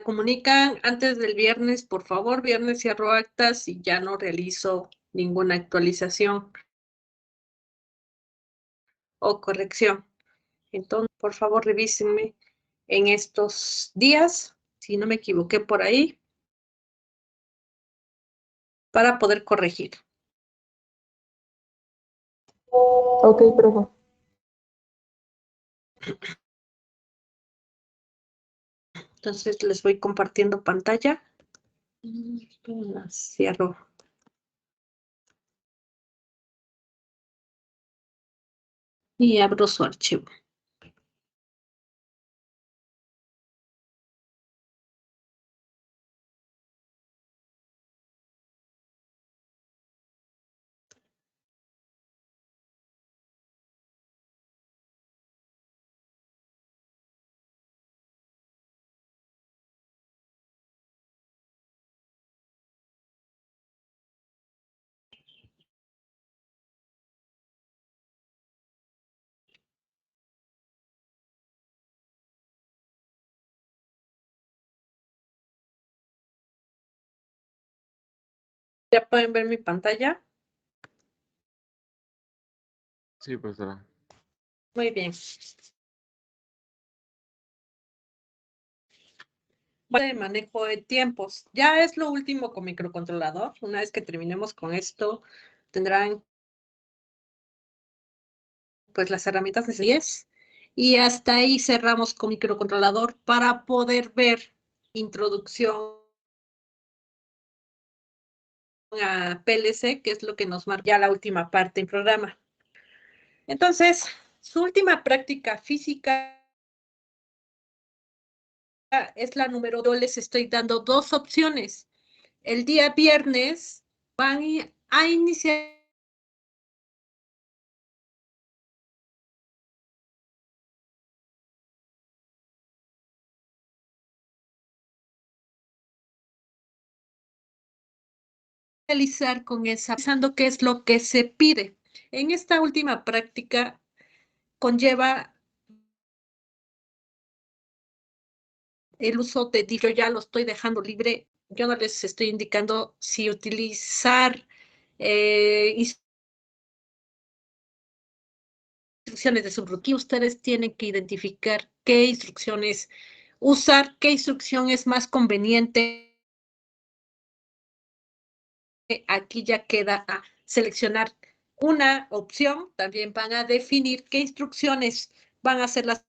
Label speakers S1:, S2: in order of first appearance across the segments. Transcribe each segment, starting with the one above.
S1: Comunican antes del viernes, por favor. Viernes cierro actas y ya no realizo ninguna actualización o corrección. Entonces, por favor, revísenme en estos días, si no me equivoqué por ahí, para poder corregir.
S2: Ok, profe.
S1: Entonces, les voy compartiendo pantalla. La cierro. Y abro su archivo. ¿Ya pueden ver mi pantalla?
S3: Sí, profesora.
S1: Muy bien. De manejo de tiempos. Ya es lo último con microcontrolador. Una vez que terminemos con esto, tendrán pues las herramientas necesarias. Y hasta ahí cerramos con microcontrolador para poder ver introducción a PLC, que es lo que nos marca ya la última parte en programa. Entonces, su última práctica física es la número 2. Les estoy dando dos opciones. El día viernes van a iniciar realizar con esa, pensando qué es lo que se pide. En esta última práctica conlleva el uso de, yo ya lo estoy dejando libre, yo no les estoy indicando si utilizar instrucciones de subrookie. Ustedes tienen que identificar qué instrucciones usar, qué instrucción es más conveniente. Aquí ya queda a seleccionar una opción. También van a definir qué instrucciones van a ser las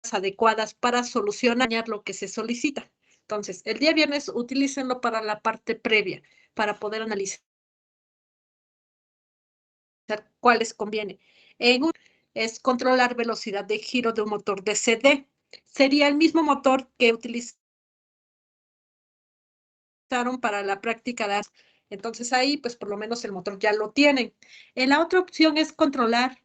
S1: adecuadas para solucionar lo que se solicita. Entonces, el día viernes utilícenlo para la parte previa, para poder analizar cuáles conviene. En un es controlar velocidad de giro de un motor DCD. Sería el mismo motor que utilizaron para la práctica de. Entonces ahí, pues por lo menos el motor ya lo tienen. En la otra opción es controlar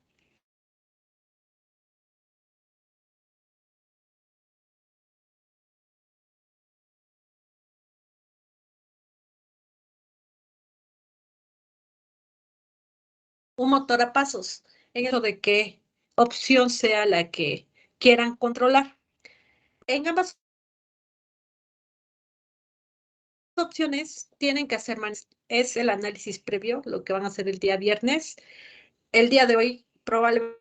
S1: un motor a pasos, en eso de qué opción sea la que quieran controlar. En ambas opciones tienen que hacer, es el análisis previo, lo que van a hacer el día viernes. El día de hoy probablemente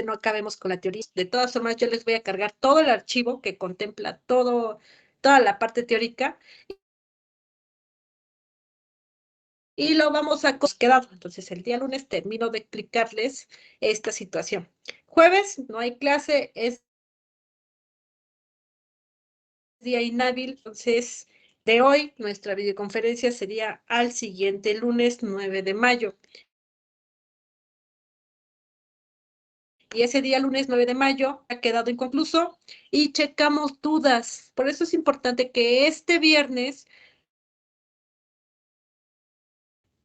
S1: no acabemos con la teoría. De todas formas, yo les voy a cargar todo el archivo que contempla toda la parte teórica y lo vamos a quedar. Entonces, el día lunes termino de explicarles esta situación. Jueves no hay clase, es día inhábil, entonces de hoy nuestra videoconferencia sería al siguiente lunes 9 de mayo. Y ese día, lunes 9 de mayo, ha quedado inconcluso y checamos dudas. Por eso es importante que este viernes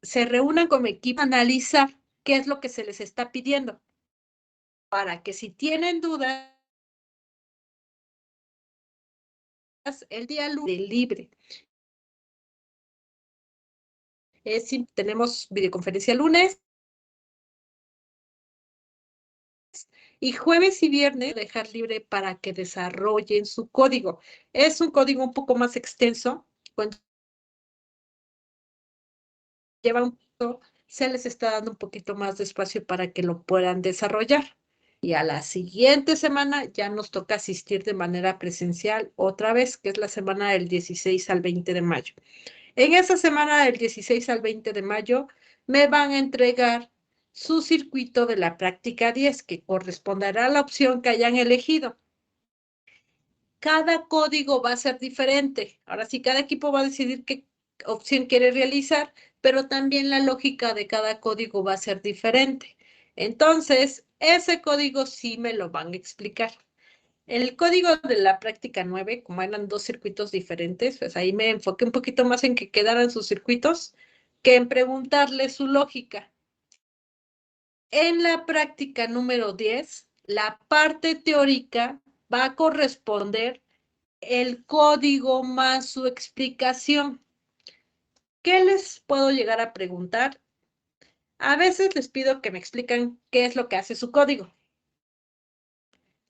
S1: se reúnan como equipo a analizar qué es lo que se les está pidiendo. Para que si tienen dudas, el día lunes libre. Tenemos videoconferencia lunes Y jueves y viernes dejar libre para que desarrollen su código. Es un código un poco más extenso. Cuando lleva un poco, se les está dando un poquito más de espacio para que lo puedan desarrollar. Y a la siguiente semana ya nos toca asistir de manera presencial otra vez, que es la semana del 16 al 20 de mayo. En esa semana del 16 al 20 de mayo me van a entregar su circuito de la práctica 10, que corresponderá a la opción que hayan elegido. Cada código va a ser diferente. Ahora sí, cada equipo va a decidir qué opción quiere realizar, pero también la lógica de cada código va a ser diferente. Entonces, ese código sí me lo van a explicar. El código de la práctica 9, como eran dos circuitos diferentes, pues ahí me enfoqué un poquito más en que quedaran sus circuitos que en preguntarle su lógica. En la práctica número 10, la parte teórica va a corresponder el código más su explicación. ¿Qué les puedo llegar a preguntar? A veces les pido que me expliquen qué es lo que hace su código.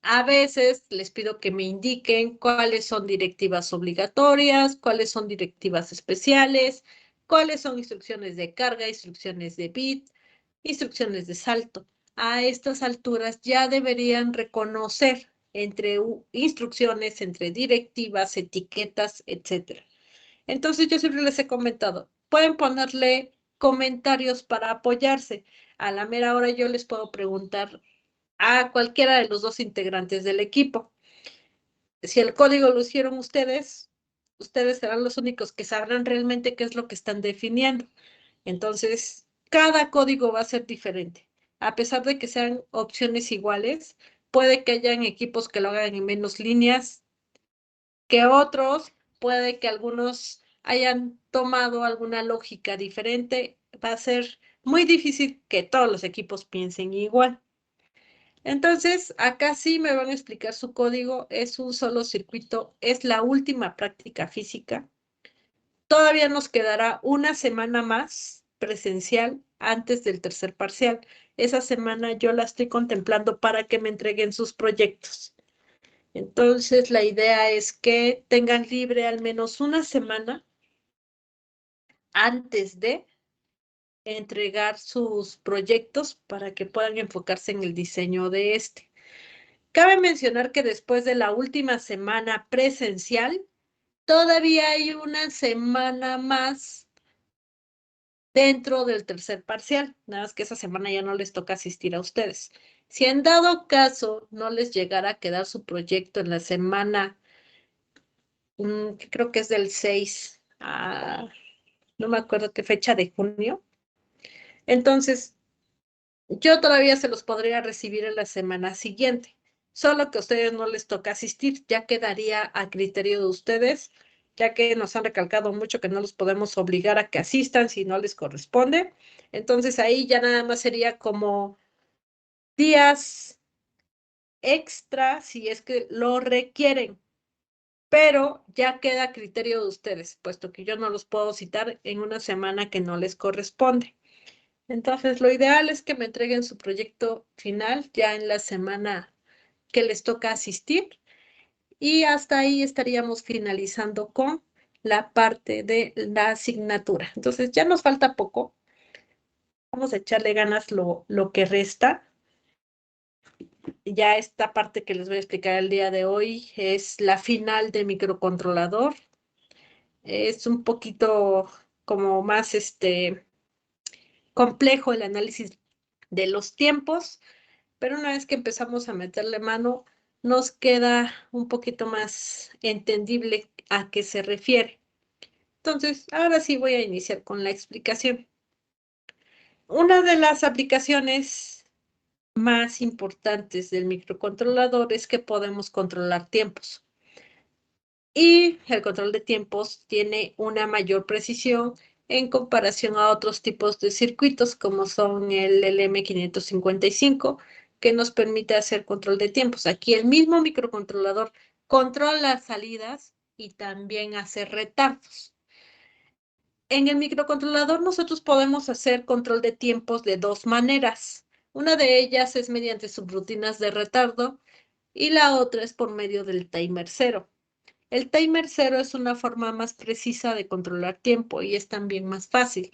S1: A veces les pido que me indiquen cuáles son directivas obligatorias, cuáles son directivas especiales, cuáles son instrucciones de carga, instrucciones de bit, instrucciones de salto. A estas alturas ya deberían reconocer entre instrucciones, entre directivas, etiquetas, etc. Entonces yo siempre les he comentado, pueden ponerle comentarios para apoyarse. A la mera hora yo les puedo preguntar a cualquiera de los dos integrantes del equipo. Si el código lo hicieron ustedes, ustedes serán los únicos que sabrán realmente qué es lo que están definiendo. Entonces, cada código va a ser diferente. A pesar de que sean opciones iguales, puede que hayan equipos que lo hagan en menos líneas que otros, puede que algunos hayan tomado alguna lógica diferente. Va a ser muy difícil que todos los equipos piensen igual. Entonces, acá sí me van a explicar su código, es un solo circuito, es la última práctica física. Todavía nos quedará una semana más presencial antes del tercer parcial. Esa semana yo la estoy contemplando para que me entreguen sus proyectos. Entonces, la idea es que tengan libre al menos una semana antes de entregar sus proyectos para que puedan enfocarse en el diseño de este. Cabe mencionar que después de la última semana presencial, todavía hay una semana más dentro del tercer parcial, nada más que esa semana ya no les toca asistir a ustedes. Si en dado caso no les llegara a quedar su proyecto en la semana, que creo que es del 6 a, no me acuerdo qué fecha de junio, entonces yo todavía se los podría recibir en la semana siguiente, solo que a ustedes no les toca asistir, ya quedaría a criterio de ustedes, ya que nos han recalcado mucho que no los podemos obligar a que asistan si no les corresponde. Entonces ahí ya nada más sería como días extra si es que lo requieren, pero ya queda a criterio de ustedes, puesto que yo no los puedo citar en una semana que no les corresponde. Entonces, lo ideal es que me entreguen su proyecto final ya en la semana que les toca asistir y hasta ahí estaríamos finalizando con la parte de la asignatura. Entonces, ya nos falta poco. Vamos a echarle ganas lo que resta. Ya esta parte que les voy a explicar el día de hoy es la final de microcontrolador. Es un poquito como más complejo el análisis de los tiempos, pero una vez que empezamos a meterle mano, nos queda un poquito más entendible a qué se refiere. Entonces, ahora sí voy a iniciar con la explicación. Una de las aplicaciones más importantes del microcontrolador es que podemos controlar tiempos. Y el control de tiempos tiene una mayor precisión en comparación a otros tipos de circuitos como son el LM555, que nos permite hacer control de tiempos. Aquí el mismo microcontrolador controla las salidas y también hace retardos. En el microcontrolador nosotros podemos hacer control de tiempos de dos maneras. Una de ellas es mediante subrutinas de retardo y la otra es por medio del timer cero. El timer cero es una forma más precisa de controlar tiempo y es también más fácil,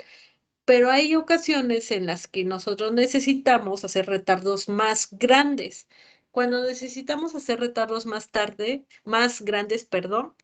S1: pero hay ocasiones en las que nosotros necesitamos hacer retardos más grandes. Cuando necesitamos hacer retardos más grandes, perdón,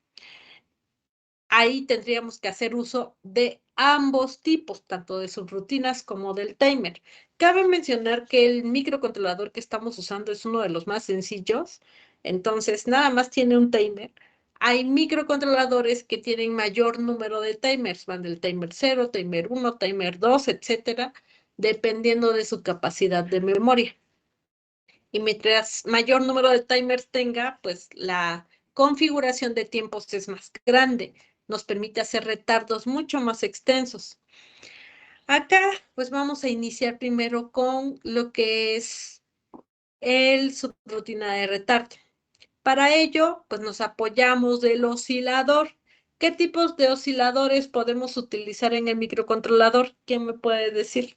S1: ahí tendríamos que hacer uso de ambos tipos, tanto de subrutinas como del timer. Cabe mencionar que el microcontrolador que estamos usando es uno de los más sencillos, entonces nada más tiene un timer. Hay microcontroladores que tienen mayor número de timers, van del timer 0, timer 1, timer 2, etcétera, dependiendo de su capacidad de memoria. Y mientras mayor número de timers tenga, pues la configuración de tiempos es más grande. Nos permite hacer retardos mucho más extensos. Acá, pues vamos a iniciar primero con lo que es el subrutina de retardo. Para ello, pues nos apoyamos del oscilador. ¿Qué tipos de osciladores podemos utilizar en el microcontrolador? ¿Quién me puede decir?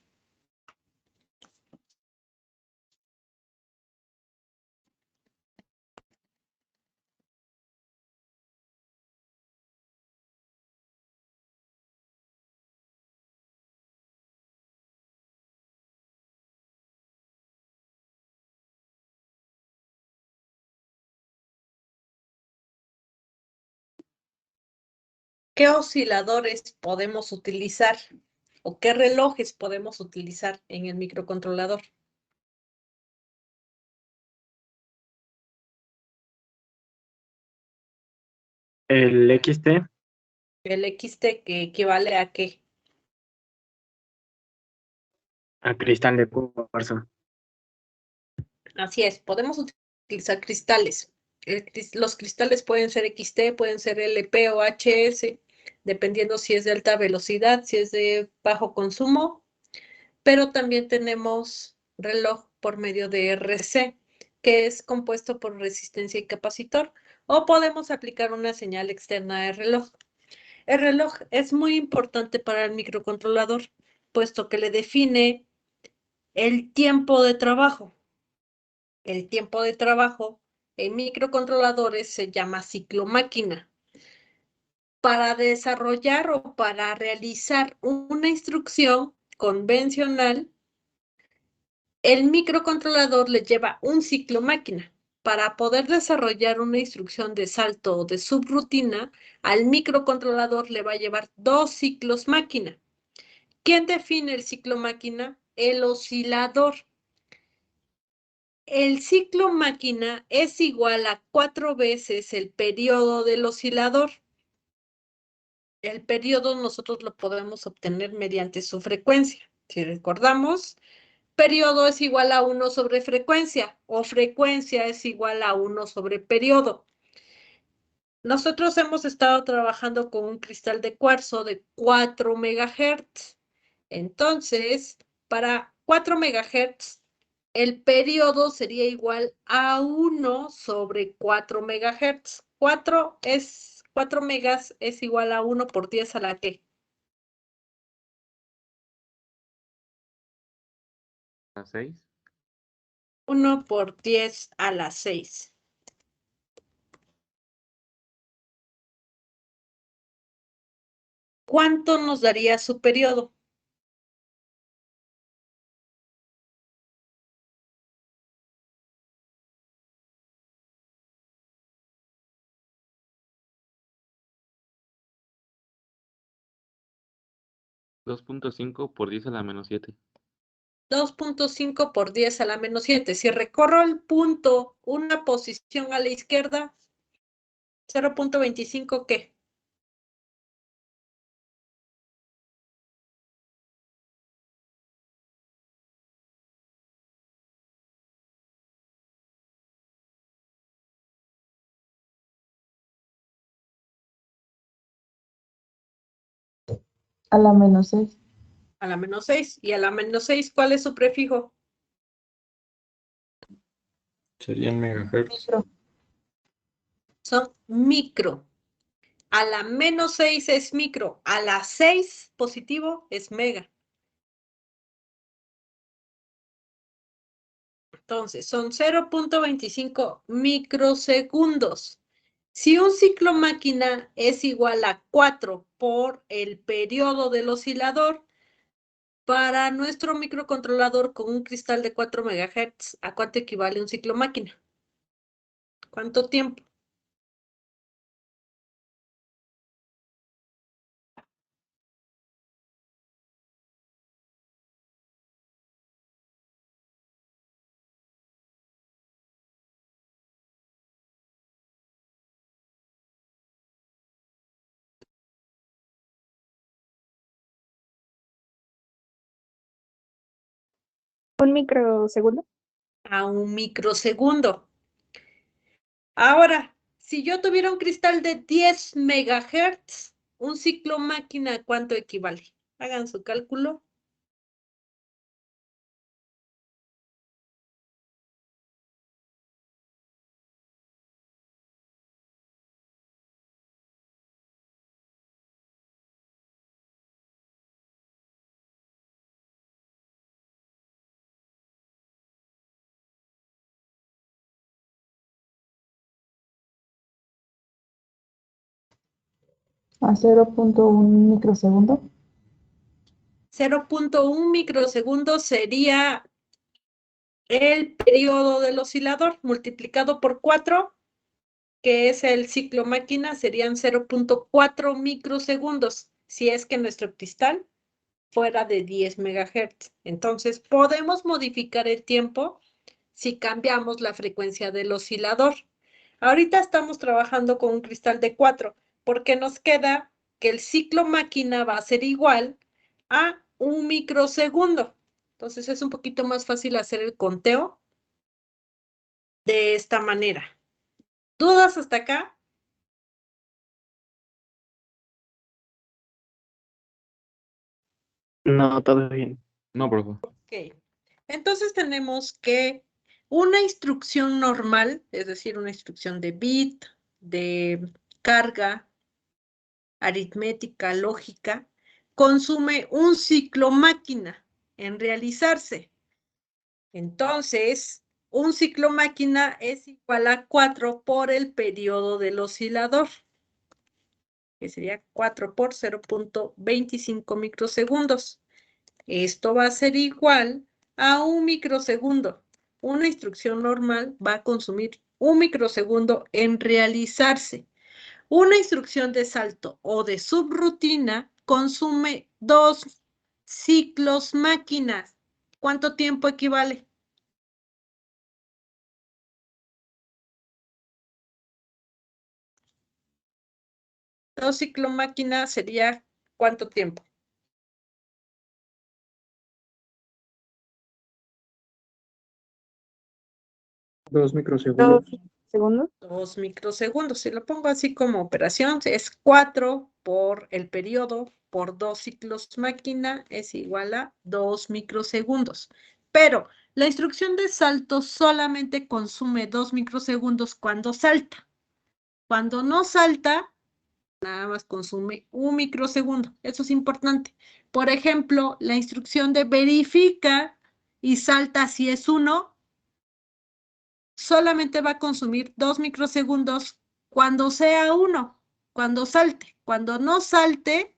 S1: ¿Qué osciladores podemos utilizar o qué relojes podemos utilizar en el microcontrolador?
S4: El XT,
S1: El XT, que equivale a qué?
S4: a cristal de cuarzo.
S1: Así es, podemos utilizar cristales. Los cristales pueden ser XT, pueden ser LP o HS, dependiendo si es de alta velocidad, si es de bajo consumo, pero también tenemos reloj por medio de RC, que es compuesto por resistencia y capacitor, o podemos aplicar una señal externa de reloj. El reloj es muy importante para el microcontrolador, puesto que le define el tiempo de trabajo. El tiempo de trabajo en microcontroladores se llama ciclo máquina. Para desarrollar o para realizar una instrucción convencional, el microcontrolador le lleva un ciclo máquina. Para poder desarrollar una instrucción de salto o de subrutina, al microcontrolador le va a llevar 2 ciclos máquina. ¿Quién define el ciclo máquina? El oscilador. El ciclo máquina es igual a 4 veces el periodo del oscilador. El periodo nosotros lo podemos obtener mediante su frecuencia. Si recordamos, periodo es igual a 1 sobre frecuencia o frecuencia es igual a 1 sobre periodo. Nosotros hemos estado trabajando con un cristal de cuarzo de 4 megahertz. Entonces, para 4 megahertz, el periodo sería igual a 1 sobre 4 megahertz. 4 megas es igual a 1 por 10 a la ¿qué?
S3: ¿A 6?
S1: 1 por 10 a la 6. ¿Cuánto nos daría su periodo?
S3: ¿2.5 por 10 a la menos 7?
S1: 2.5 por 10 a la menos 7. Si recorro el punto una posición a la izquierda, 0.25, ¿qué?
S2: A la menos 6.
S1: A la menos 6. Y a la menos 6, ¿cuál es su prefijo?
S4: Serían megahertz.
S2: Micro.
S1: Son micro. A la menos 6 es micro. A la 6 positivo es mega. Entonces, son 0.25 microsegundos. Si un ciclo máquina es igual a 4 por el periodo del oscilador, para nuestro microcontrolador con un cristal de 4 MHz, ¿a cuánto equivale un ciclo máquina? ¿Cuánto tiempo?
S2: ¿Un microsegundo?
S1: A un microsegundo. Ahora, si yo tuviera un cristal de 10 MHz, un ciclo máquina, ¿a cuánto equivale? Hagan su cálculo.
S2: ¿A 0.1 microsegundo?
S1: 0.1 microsegundo sería el periodo del oscilador multiplicado por 4, que es el ciclo máquina, serían 0.4 microsegundos, si es que nuestro cristal fuera de 10 MHz. Entonces, podemos modificar el tiempo si cambiamos la frecuencia del oscilador. Ahorita estamos trabajando con un cristal de 4, porque nos queda que el ciclo máquina va a ser igual a un microsegundo. Entonces, es un poquito más fácil hacer el conteo de esta manera. ¿Dudas hasta acá?
S4: No, todo bien.
S3: No, profe.
S1: Ok. Entonces tenemos que una instrucción normal, es decir, una instrucción de bit, de carga, aritmética, lógica, consume un ciclo máquina en realizarse. Entonces, un ciclo máquina es igual a 4 por el periodo del oscilador, que sería 4 por 0.25 microsegundos. Esto va a ser igual a un microsegundo. Una instrucción normal va a consumir un microsegundo en realizarse. Una instrucción de salto o de subrutina consume 2 ciclos máquinas. ¿Cuánto tiempo equivale? 2 ciclos máquinas sería ¿cuánto tiempo?
S4: 2 microsegundos.
S2: ¿Segundos?
S1: 2 microsegundos. Si lo pongo así como operación, es 4 por el periodo por 2 ciclos máquina es igual a 2 microsegundos. Pero la instrucción de salto solamente consume 2 microsegundos cuando salta. Cuando no salta, nada más consume un microsegundo. Eso es importante. Por ejemplo, la instrucción de verifica y salta si es 1, solamente va a consumir 2 microsegundos cuando sea 1, cuando salte. Cuando no salte,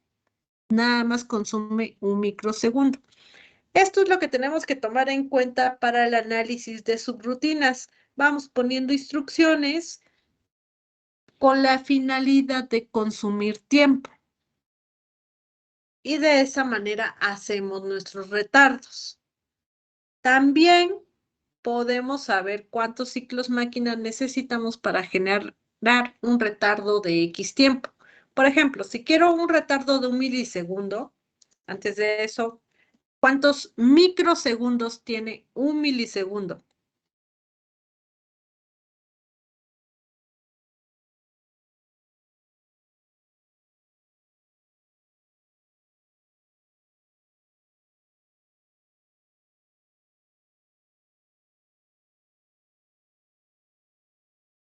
S1: nada más consume un microsegundo. Esto es lo que tenemos que tomar en cuenta para el análisis de subrutinas. Vamos poniendo instrucciones con la finalidad de consumir tiempo. Y de esa manera hacemos nuestros retardos. También podemos saber cuántos ciclos máquina necesitamos para generar un retardo de X tiempo. Por ejemplo, si quiero un retardo de 1 milisegundo, antes de eso, ¿cuántos microsegundos tiene 1 milisegundo?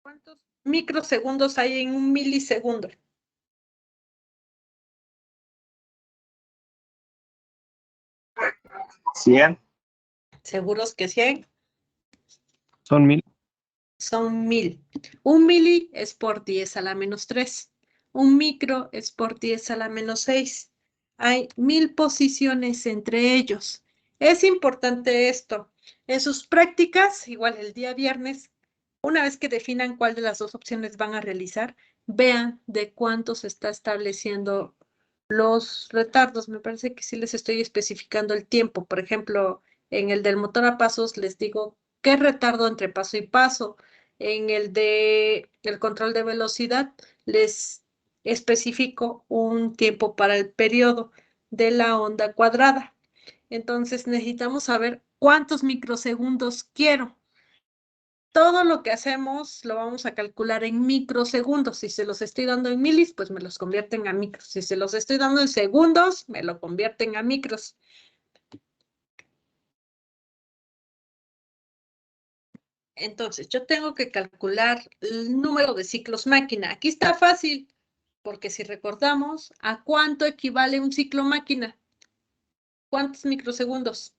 S1: ¿Cuántos microsegundos hay en 1 milisegundo?
S4: 100.
S1: ¿Seguros que 100?
S4: Son 1000.
S1: Son 1000. Un mili es por 10 a la menos 3. Un micro es por 10 a la menos 6. Hay 1000 posiciones entre ellos. Es importante esto. En sus prácticas, igual el día viernes, una vez que definan cuál de las dos opciones van a realizar, vean de cuánto se está estableciendo los retardos. Me parece que sí les estoy especificando el tiempo. Por ejemplo, en el del motor a pasos les digo qué retardo entre paso y paso. En el de el control de velocidad les especifico un tiempo para el periodo de la onda cuadrada. Entonces necesitamos saber cuántos microsegundos quiero. Todo lo que hacemos lo vamos a calcular en microsegundos. Si se los estoy dando en milis, pues me los convierten a micros. Si se los estoy dando en segundos, me lo convierten a micros. Entonces, yo tengo que calcular el número de ciclos máquina. Aquí está fácil, porque si recordamos, ¿a cuánto equivale un ciclo máquina? ¿Cuántos microsegundos?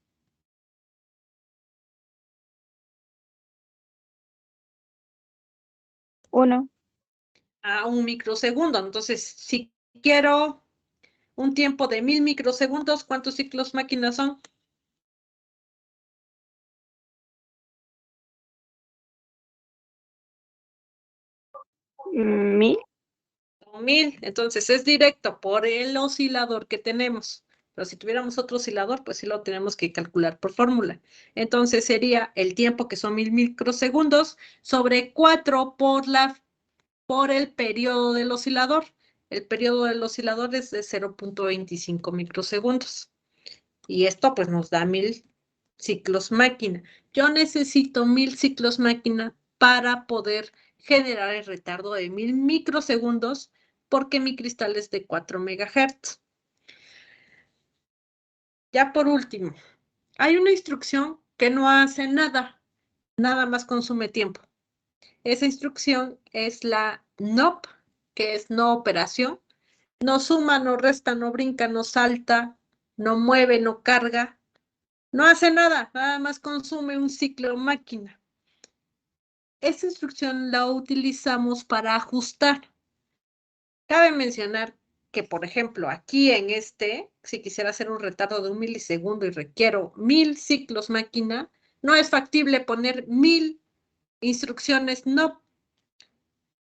S2: 1.
S1: A un microsegundo. Entonces, si quiero un tiempo de 1000 microsegundos, ¿cuántos ciclos máquina son?
S2: 1000.
S1: 1000. Entonces, es directo por el oscilador que tenemos. Pero si tuviéramos otro oscilador, pues sí lo tenemos que calcular por fórmula. Entonces, sería el tiempo, que son 1000 microsegundos, sobre 4 por el periodo del oscilador. El periodo del oscilador es de 0.25 microsegundos. Y esto pues nos da 1000 ciclos máquina. Yo necesito 1000 ciclos máquina para poder generar el retardo de 1000 microsegundos porque mi cristal es de 4 megahertz. Ya por último, hay una instrucción que no hace nada, nada más consume tiempo. Esa instrucción es la NOP, que es no operación. No suma, no resta, no brinca, no salta, no mueve, no carga. No hace nada, nada más consume un ciclo máquina. Esta instrucción la utilizamos para ajustar. Cabe mencionar que, por ejemplo, aquí en si quisiera hacer un retardo de 1 milisegundo y requiero 1000 ciclos máquina, no es factible poner 1000 instrucciones no,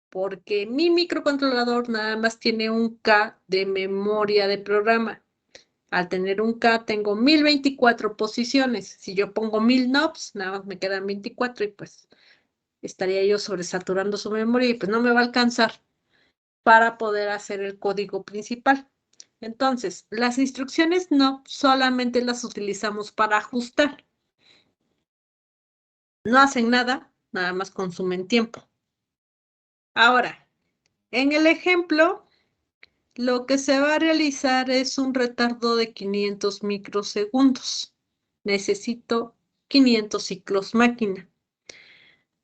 S1: porque mi microcontrolador nada más tiene un K de memoria de programa. Al tener un K tengo 1024 posiciones. Si yo pongo 1000 knobs, nada más me quedan 24 y pues estaría yo sobresaturando su memoria y pues no me va a alcanzar para poder hacer el código principal. Entonces, las instrucciones no solamente las utilizamos para ajustar. No hacen nada, nada más consumen tiempo. Ahora, en el ejemplo, lo que se va a realizar es un retardo de 500 microsegundos. Necesito 500 ciclos máquina.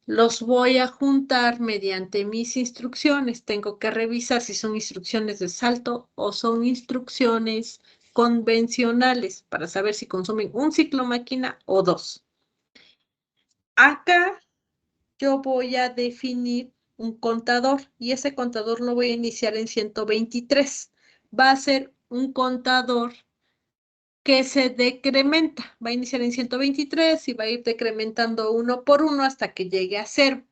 S1: Los voy a juntar mediante mis instrucciones. Tengo que revisar si son instrucciones de salto o son instrucciones convencionales para saber si consumen un ciclo máquina o dos. Acá yo voy a definir un contador y ese contador lo voy a iniciar en 123. Va a ser un contador que se decrementa. Va a iniciar en 123 y va a ir decrementando uno por uno hasta que llegue a 0.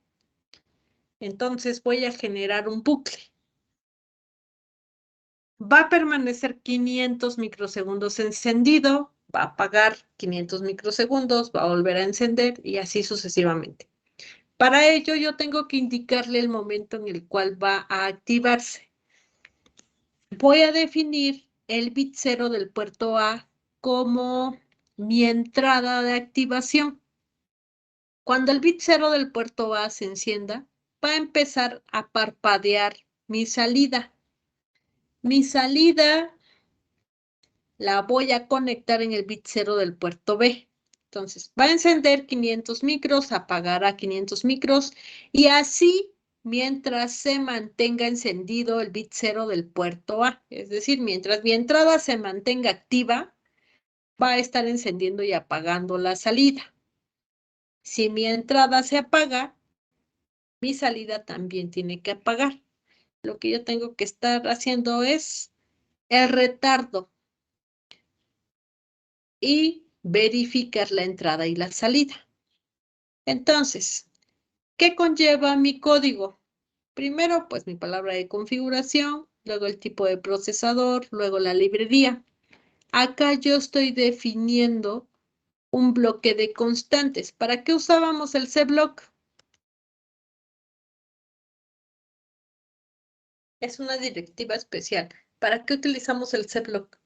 S1: Entonces voy a generar un bucle. Va a permanecer 500 microsegundos encendido, va a apagar 500 microsegundos, va a volver a encender y así sucesivamente. Para ello yo tengo que indicarle el momento en el cual va a activarse. Voy a definir el bit 0 del puerto A como mi entrada de activación. Cuando el bit 0 del puerto A se encienda, va a empezar a parpadear mi salida. Mi salida la voy a conectar en el bit 0 del puerto B. Entonces, va a encender 500 micros, apagará 500 micros y así mientras se mantenga encendido el bit 0 del puerto A. Es decir, mientras mi entrada se mantenga activa, va a estar encendiendo y apagando la salida. Si mi entrada se apaga, mi salida también tiene que apagar. Lo que yo tengo que estar haciendo es el retardo y verificar la entrada y la salida. Entonces, ¿qué conlleva mi código? Primero, pues mi palabra de configuración, luego el tipo de procesador, luego la librería. Acá yo estoy definiendo un bloque de constantes. ¿Para qué usábamos el cblock? Es una directiva especial. ¿Para qué utilizamos el cblock?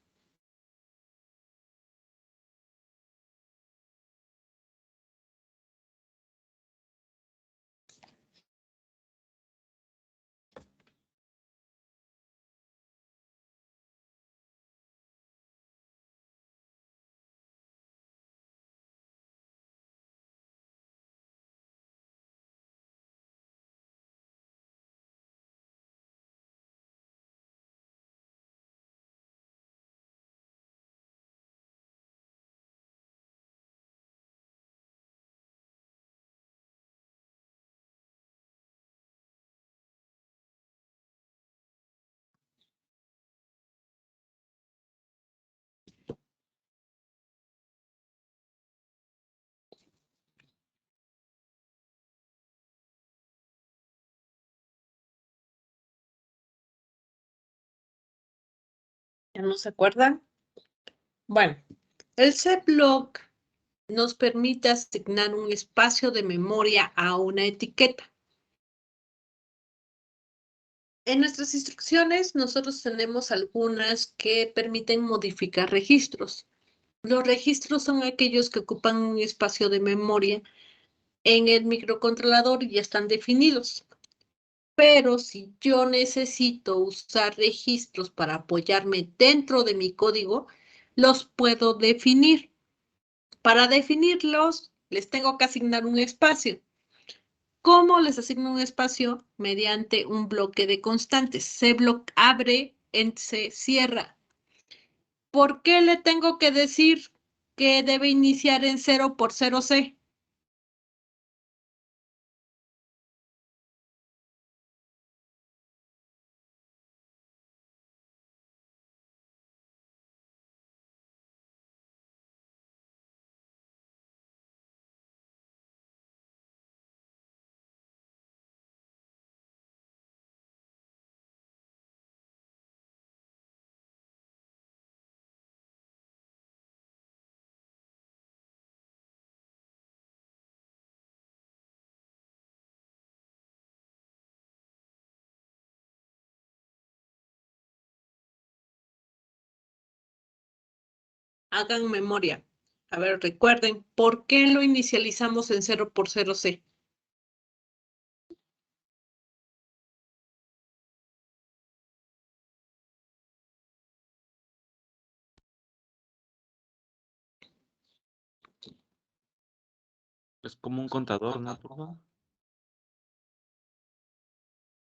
S1: ¿Ya no se acuerdan? Bueno, el cblock nos permite asignar un espacio de memoria a una etiqueta. En nuestras instrucciones, nosotros tenemos algunas que permiten modificar registros. Los registros son aquellos que ocupan un espacio de memoria en el microcontrolador y ya están definidos. Pero si yo necesito usar registros para apoyarme dentro de mi código, los puedo definir. Para definirlos, les tengo que asignar un espacio. ¿Cómo les asigno un espacio? Mediante un bloque de constantes. Cblock abre, se cierra. ¿Por qué le tengo que decir que debe iniciar en 0 por 0C? Hagan memoria. A ver, recuerden, ¿por qué lo inicializamos en 0 por 0C?
S3: Es como un contador, ¿no, profe?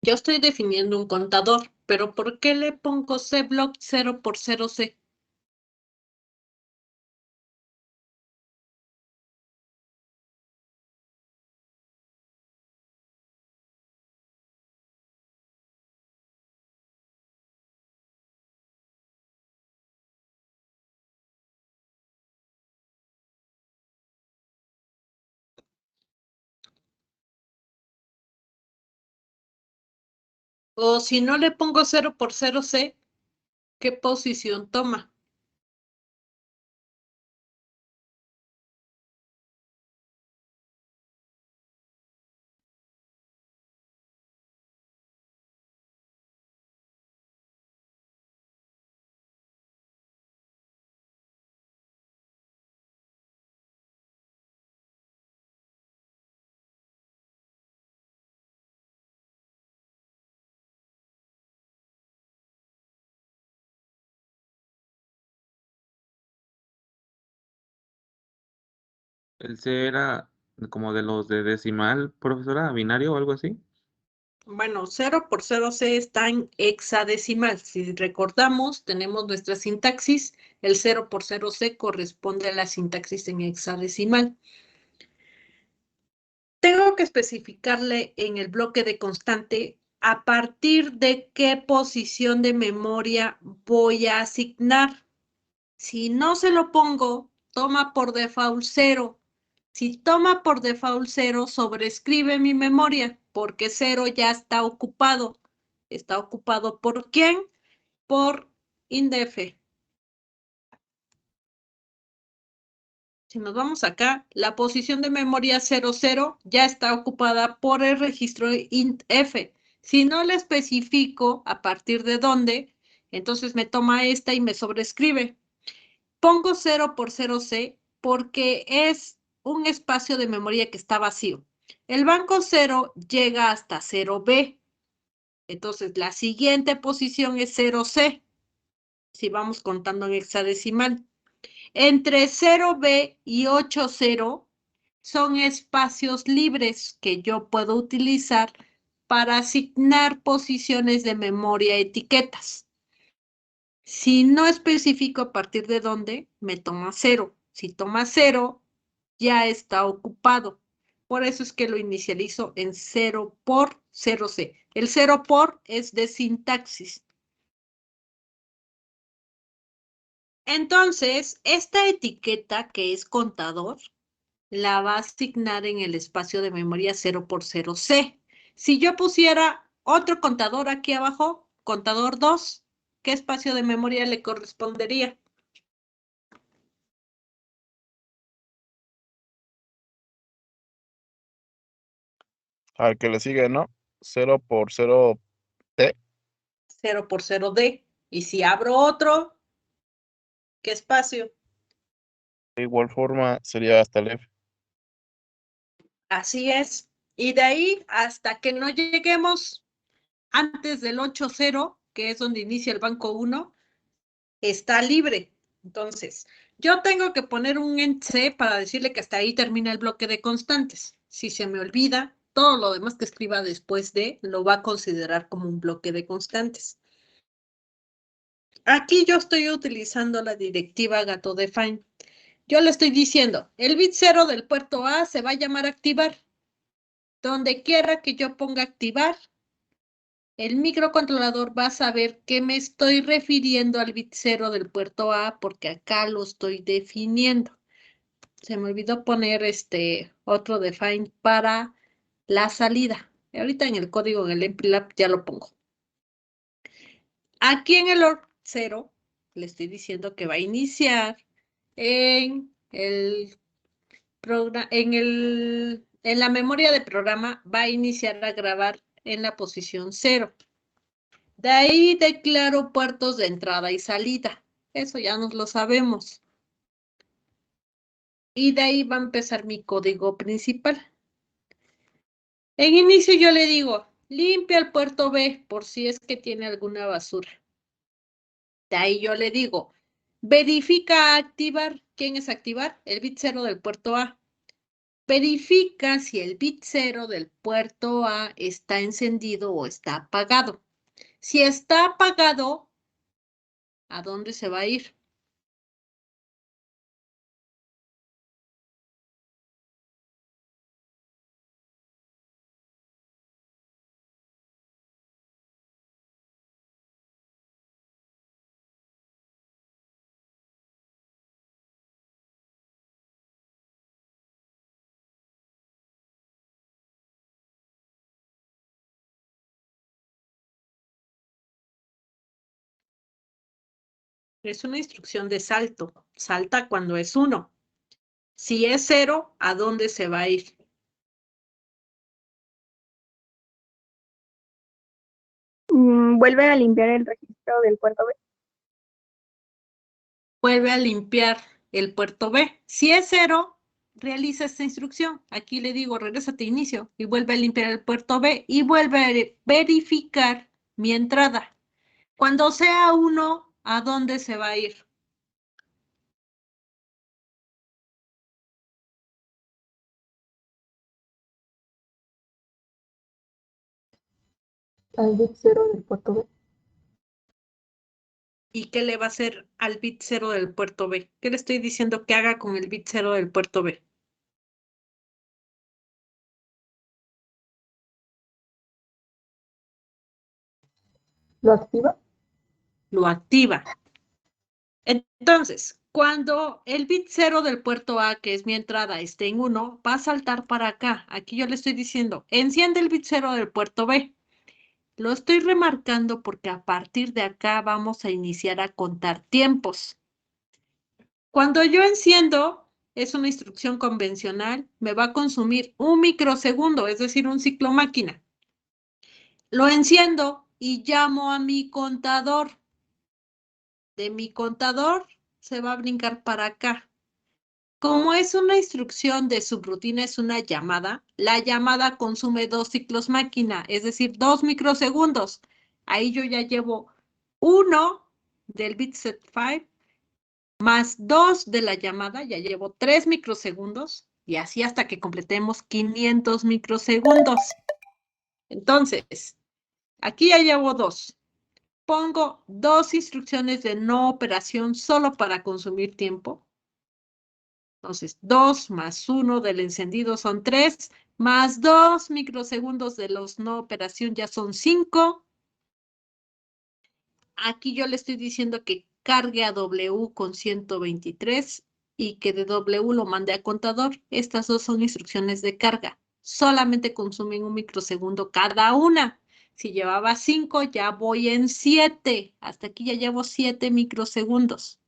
S1: Yo estoy definiendo un contador, pero ¿por qué le pongo cblock 0 por 0C? O si no le pongo 0 por 0C, ¿qué posición toma?
S3: El C era como de los de decimal, profesora, binario o algo así.
S1: Bueno, 0 por 0C está en hexadecimal. Si recordamos, tenemos nuestra sintaxis. El 0 por 0C corresponde a la sintaxis en hexadecimal. tengo que especificarle en el bloque de constante a partir de qué posición de memoria voy a asignar. Si no se lo pongo, toma por default 0. Si toma por default 0, sobrescribe mi memoria, porque 0 ya está ocupado. ¿Está ocupado por quién? Por indef. Si nos vamos acá, la posición de memoria 00 ya está ocupada por el registro intf. Si no le especifico a partir de dónde, entonces me toma esta y me sobrescribe. Pongo 0 por 0C porque es un espacio de memoria que está vacío. El banco 0 llega hasta 0B. Entonces, la siguiente posición es 0C. Si vamos contando en hexadecimal. Entre 0B y 80 son espacios libres que yo puedo utilizar para asignar posiciones de memoria etiquetas. Si no especifico a partir de dónde, me toma 0. Si toma 0, ya está ocupado. Por eso es que lo inicializo en 0 por 0C. El 0 por es de sintaxis. Entonces, esta etiqueta que es contador, la va a asignar en el espacio de memoria 0 por 0C. Si yo pusiera otro contador aquí abajo, contador 2, ¿qué espacio de memoria le correspondería?
S5: Al que le sigue, ¿no? 0 por 0T.
S1: 0 por 0D. Y si abro otro, ¿qué espacio?
S5: De igual forma sería hasta el F.
S1: Así es. Y de ahí hasta que no lleguemos antes del 80, que es donde inicia el banco 1, está libre. Entonces, yo tengo que poner un ent C para decirle que hasta ahí termina el bloque de constantes. Si se me olvida, todo lo demás que escriba después de lo va a considerar como un bloque de constantes. Aquí yo estoy utilizando la directiva gato-define. Yo le estoy diciendo, el bit 0 del puerto A se va a llamar activar. Donde quiera que yo ponga activar, el microcontrolador va a saber que me estoy refiriendo al bit 0 del puerto A porque acá lo estoy definiendo. Se me olvidó poner otro define para la salida. Ahorita en el código, en el MPLAB, ya lo pongo. Aquí en el OR 0 le estoy diciendo que va a iniciar en la memoria de programa, va a iniciar a grabar en la posición 0. De ahí declaro puertos de entrada y salida. Eso ya nos lo sabemos. Y de ahí va a empezar mi código principal. En inicio yo le digo, limpia el puerto B por si es que tiene alguna basura. De ahí yo le digo, verifica activar. ¿Quién es activar? El bit 0 del puerto A. Verifica si el bit 0 del puerto A está encendido o está apagado. Si está apagado, ¿a dónde se va a ir? Es una instrucción de salto. Salta cuando es 1. Si es 0, ¿a dónde se va a ir?
S2: Vuelve a limpiar el registro del puerto B.
S1: Vuelve a limpiar el puerto B. Si es 0, realiza esta instrucción. Aquí le digo, regrésate a inicio y vuelve a limpiar el puerto B y vuelve a verificar mi entrada. Cuando sea 1, ¿a dónde se va a ir?
S2: Al bit 0 del puerto B.
S1: ¿Y qué le va a hacer al bit 0 del puerto B? ¿Qué le estoy diciendo que haga con el bit 0 del puerto B?
S2: ¿Lo activa?
S1: Lo activa. Entonces, cuando el bit 0 del puerto A, que es mi entrada, esté en 1, va a saltar para acá. Aquí yo le estoy diciendo, enciende el bit 0 del puerto B. Lo estoy remarcando porque a partir de acá vamos a iniciar a contar tiempos. Cuando yo enciendo, es una instrucción convencional, me va a consumir 1 microsegundo, es decir, un ciclo máquina. Lo enciendo y llamo a mi contador. De mi contador se va a brincar para acá. Como es una instrucción de subrutina, es una llamada, la llamada consume 2 ciclos máquina, es decir, 2 microsegundos. Ahí yo ya llevo 1 del bit set 5 más 2 de la llamada, ya llevo 3 microsegundos y así hasta que completemos 500 microsegundos. Entonces, aquí ya llevo 2. Pongo 2 instrucciones de no operación solo para consumir tiempo. Entonces, 2 más 1 del encendido son 3, más 2 microsegundos de los no operación ya son 5. Aquí yo le estoy diciendo que cargue a W con 123 y que de W lo mande a contador. Estas dos son instrucciones de carga. Solamente consumen 1 microsegundo cada una. Si llevaba 5, ya voy en 7. Hasta aquí ya llevo 7 microsegundos.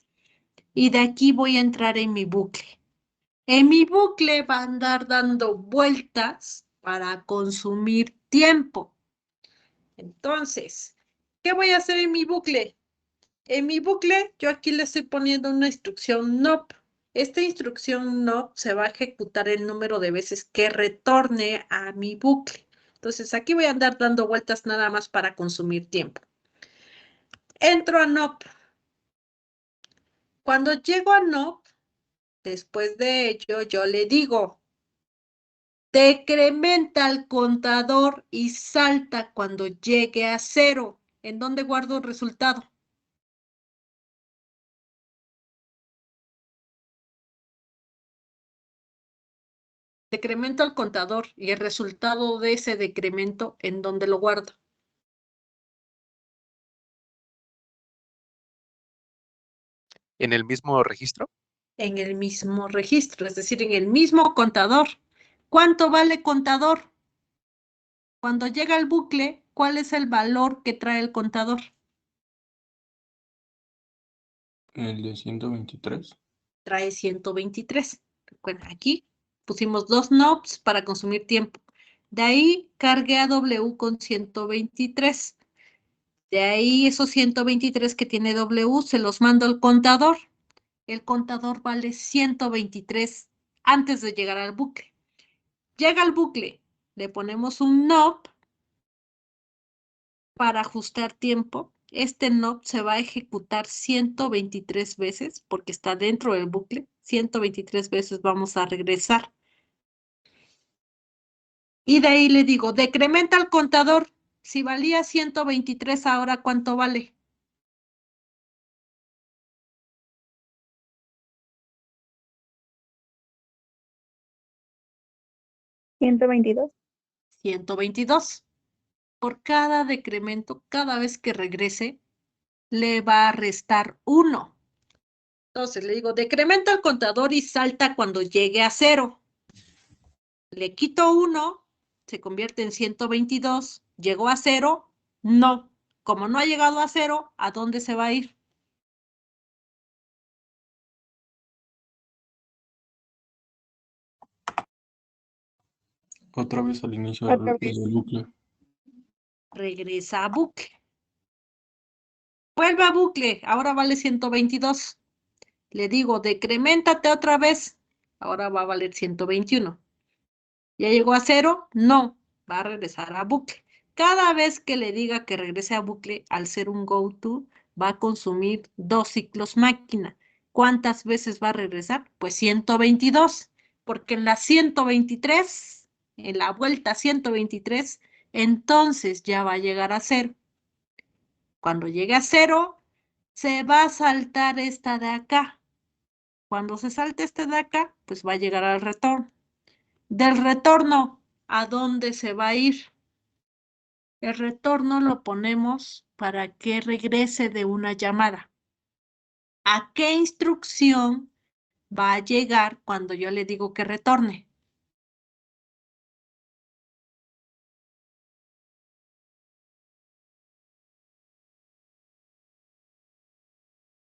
S1: Y de aquí voy a entrar en mi bucle. En mi bucle va a andar dando vueltas para consumir tiempo. Entonces, ¿qué voy a hacer en mi bucle? En mi bucle, yo aquí le estoy poniendo una instrucción NOP. Esta instrucción NOP se va a ejecutar el número de veces que retorne a mi bucle. Entonces, aquí voy a andar dando vueltas nada más para consumir tiempo. Entro a NOP. Cuando llego a NOP, después de ello, yo le digo, decrementa el contador y salta cuando llegue a 0. ¿En dónde guardo el resultado? Decremento el contador y el resultado de ese decremento, ¿en dónde lo guardo?
S6: ¿En el mismo registro?
S1: En el mismo registro, es decir, en el mismo contador. ¿Cuánto vale contador? Cuando llega al bucle, ¿cuál es el valor que trae el contador?
S4: El de 123.
S1: Trae 123. Recuerda, aquí pusimos 2 NOPs para consumir tiempo. De ahí cargué a W con 123. De ahí esos 123 que tiene W se los mando al contador. El contador vale 123 antes de llegar al bucle. Llega al bucle, le ponemos un NOP para ajustar tiempo. Este NOP se va a ejecutar 123 veces porque está dentro del bucle. 123 veces vamos a regresar. Y de ahí le digo, decrementa el contador. Si valía 123, ahora ¿cuánto vale?
S2: ¿122?
S1: 122. Por cada decremento, cada vez que regrese, le va a restar 1. Entonces le digo, decrementa el contador y salta cuando llegue a 0. Le quito 1, se convierte en 122. ¿Llegó a 0? No. Como no ha llegado a 0, ¿a dónde se va a ir?
S4: Otra vez al inicio
S2: Otra
S4: del bucle.
S1: Regresa a bucle. Vuelve a bucle, ahora vale 122. Le digo, decreméntate otra vez. Ahora va a valer 121. ¿Ya llegó a 0? No. Va a regresar a bucle. Cada vez que le diga que regrese a bucle, al ser un go-to, va a consumir 2 ciclos máquina. ¿Cuántas veces va a regresar? Pues 122. Porque en la 123, en la vuelta 123, entonces ya va a llegar a 0. Cuando llegue a 0, se va a saltar esta de acá. Cuando se salte este de acá, pues va a llegar al retorno. Del retorno, ¿a dónde se va a ir? El retorno lo ponemos para que regrese de una llamada. ¿A qué instrucción va a llegar cuando yo le digo que retorne?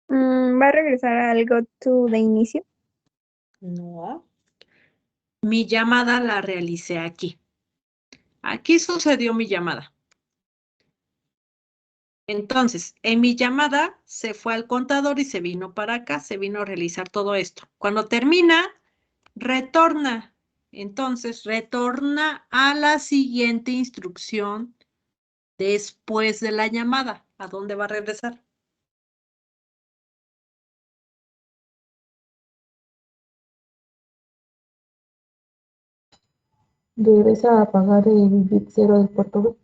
S2: ¿Va a regresar al go to de inicio?
S1: No. Mi llamada la realicé aquí. Aquí sucedió mi llamada. Entonces, en mi llamada se fue al contador y se vino para acá, se vino a realizar todo esto. Cuando termina, retorna. Entonces, retorna a la siguiente instrucción después de la llamada. ¿A dónde va a regresar?
S7: Regresa a apagar el bit 0 del puerto B.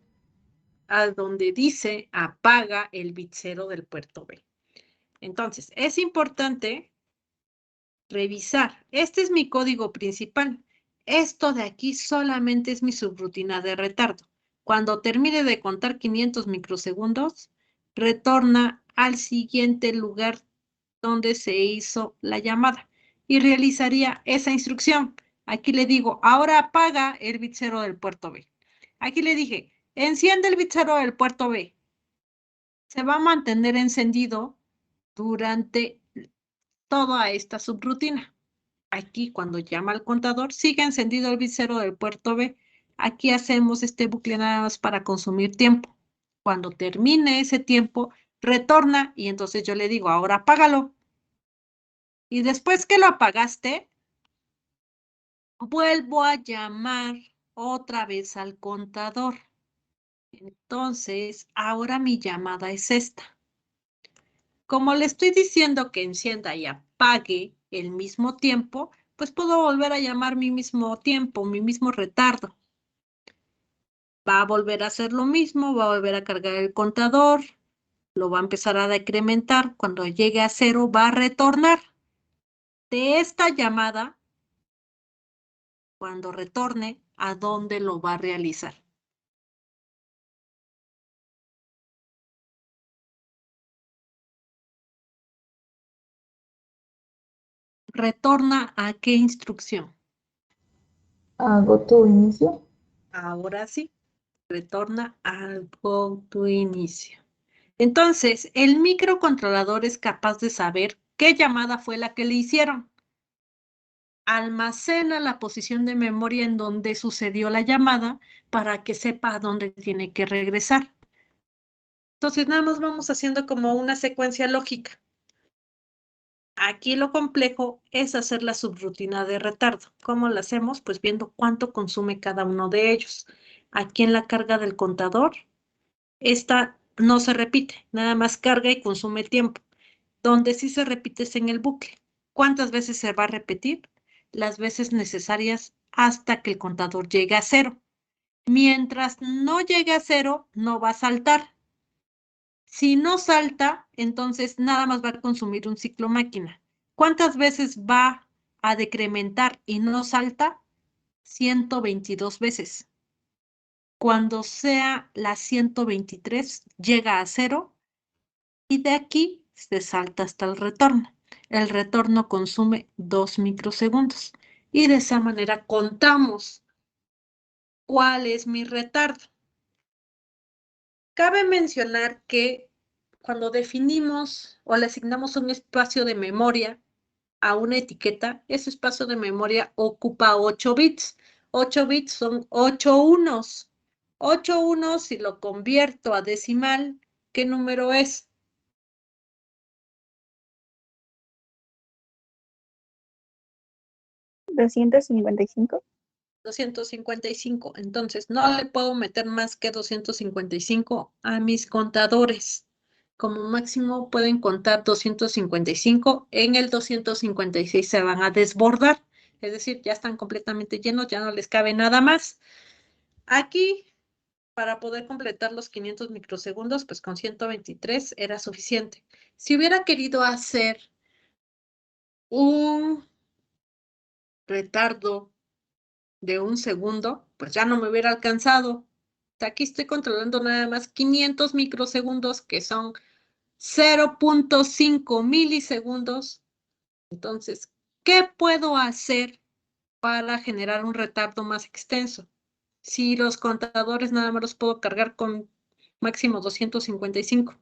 S1: A donde dice apaga el bit 0 del puerto B. Entonces, es importante revisar. Este es mi código principal. Esto de aquí solamente es mi subrutina de retardo. Cuando termine de contar 500 microsegundos, retorna al siguiente lugar donde se hizo la llamada y realizaría esa instrucción. Aquí le digo, ahora apaga el bit 0 del puerto B. Aquí le dije, enciende el bit 0 del puerto B. Se va a mantener encendido durante toda esta subrutina. Aquí, cuando llama al contador, sigue encendido el bit 0 del puerto B. Aquí hacemos este bucle nada más para consumir tiempo. Cuando termine ese tiempo, retorna y entonces yo le digo, ahora apágalo. Y después que lo apagaste, vuelvo a llamar otra vez al contador. Entonces, ahora mi llamada es esta. Como le estoy diciendo que encienda y apague el mismo tiempo, pues puedo volver a llamar mi mismo tiempo, mi mismo retardo. Va a volver a hacer lo mismo, va a volver a cargar el contador, lo va a empezar a decrementar. Cuando llegue a 0, va a retornar. De esta llamada, cuando retorne, ¿a dónde lo va a realizar? ¿Retorna a qué instrucción?
S7: A go to inicio.
S1: Ahora sí, retorna al go to inicio. Entonces, el microcontrolador es capaz de saber qué llamada fue la que le hicieron. Almacena la posición de memoria en donde sucedió la llamada para que sepa a dónde tiene que regresar. Entonces, nada más vamos haciendo como una secuencia lógica. Aquí lo complejo es hacer la subrutina de retardo. ¿Cómo la hacemos? Pues viendo cuánto consume cada uno de ellos. Aquí en la carga del contador, esta no se repite, nada más carga y consume tiempo. Donde sí se repite es en el bucle. ¿Cuántas veces se va a repetir? Las veces necesarias hasta que el contador llegue a 0. Mientras no llegue a 0, no va a saltar. Si no salta, entonces nada más va a consumir un ciclo máquina. ¿Cuántas veces va a decrementar y no salta? 122 veces. Cuando sea la 123, llega a 0 y de aquí se salta hasta el retorno. El retorno consume 2 microsegundos y de esa manera contamos cuál es mi retardo. Cabe mencionar que cuando definimos o le asignamos un espacio de memoria a una etiqueta, ese espacio de memoria ocupa 8 bits. 8 bits son 8 unos. 8 unos, si lo convierto a decimal, ¿qué número es?
S2: 255.
S1: 255. Entonces, no le puedo meter más que 255 a mis contadores. Como máximo pueden contar 255. En el 256 se van a desbordar. Es decir, ya están completamente llenos, ya no les cabe nada más. Aquí, para poder completar los 500 microsegundos, pues con 123 era suficiente. Si hubiera querido hacer un retardo de 1 segundo, pues ya no me hubiera alcanzado. Aquí estoy controlando nada más 500 microsegundos, que son 0.5 milisegundos. Entonces, ¿qué puedo hacer para generar un retardo más extenso? Si los contadores nada más los puedo cargar con máximo 255.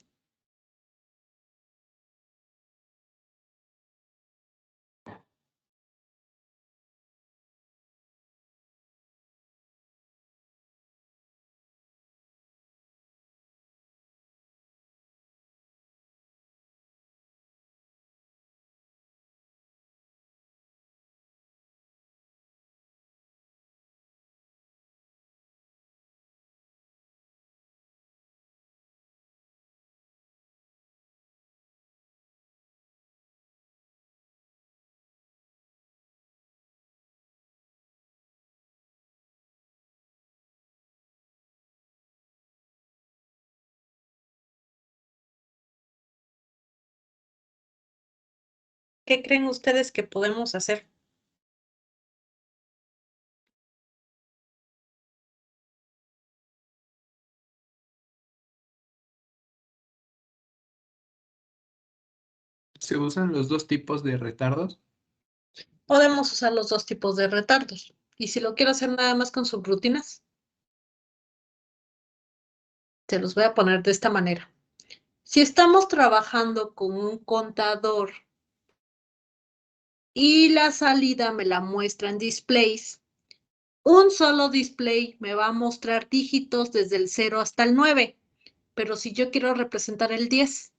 S1: ¿Qué creen ustedes que podemos hacer?
S8: ¿Se usan los dos tipos de retardos?
S1: Podemos usar los dos tipos de retardos. Y si lo quiero hacer nada más con subrutinas, te los voy a poner de esta manera. Si estamos trabajando con un contador y la salida me la muestra en displays, un solo display me va a mostrar dígitos desde el 0 hasta el 9. Pero si yo quiero representar el 10,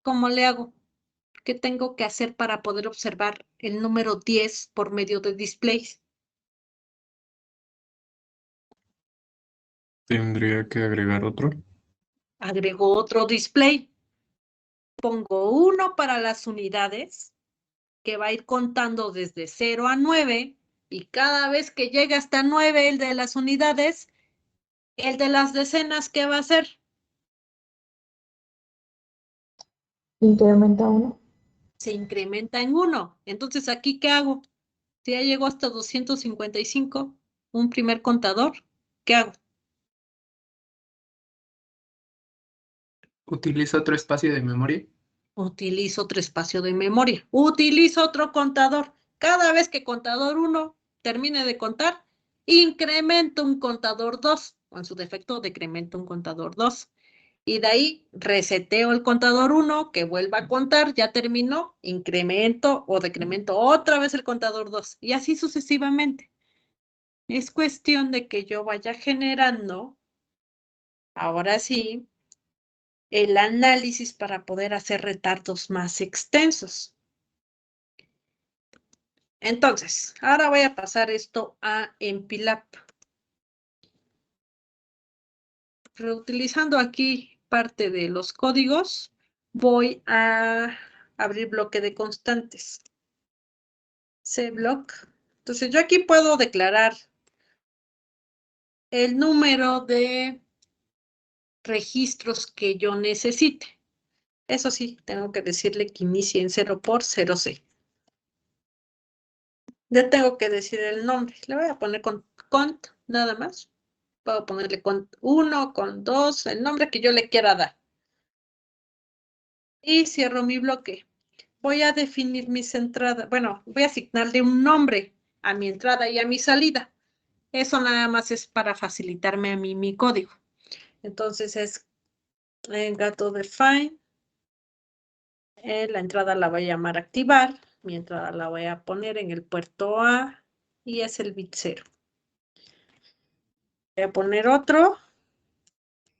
S1: ¿cómo le hago? ¿Qué tengo que hacer para poder observar el número 10 por medio de displays?
S4: Tendría que agregar otro.
S1: Agrego otro display. Pongo uno para las unidades, que va a ir contando desde 0 a 9, y cada vez que llegue hasta 9 el de las unidades, el de las decenas, ¿qué va a hacer?
S7: Incrementa 1.
S1: Se incrementa en 1. Entonces, ¿aquí qué hago? Si ya llegó hasta 255, un primer contador, ¿qué hago?
S8: ¿Utiliza otro espacio de memoria?
S1: Utilizo otro espacio de memoria. Utilizo otro contador. Cada vez que contador 1 termine de contar, incremento un contador 2, o en su defecto decremento un contador 2. Y de ahí reseteo el contador 1, que vuelva a contar, ya terminó, incremento o decremento otra vez el contador 2. Y así sucesivamente. Es cuestión de que yo vaya generando, ahora sí, el análisis para poder hacer retardos más extensos. Entonces, ahora voy a pasar esto a Empilap. Reutilizando aquí parte de los códigos, voy a abrir bloque de constantes. CBlock. Entonces, yo aquí puedo declarar el número de registros que yo necesite. Eso sí, tengo que decirle que inicie en 0 por 0C. Ya tengo que decir el nombre. Le voy a poner con cont nada más. Puedo ponerle cont 1, cont 2, el nombre que yo le quiera dar. Y cierro mi bloque. Voy a definir mis entradas. Bueno, voy a asignarle un nombre a mi entrada y a mi salida. Eso nada más es para facilitarme a mí mi código. Entonces es gato define. La entrada la voy a llamar activar. Mi entrada la voy a poner en el puerto A y es el bit 0. Voy a poner otro.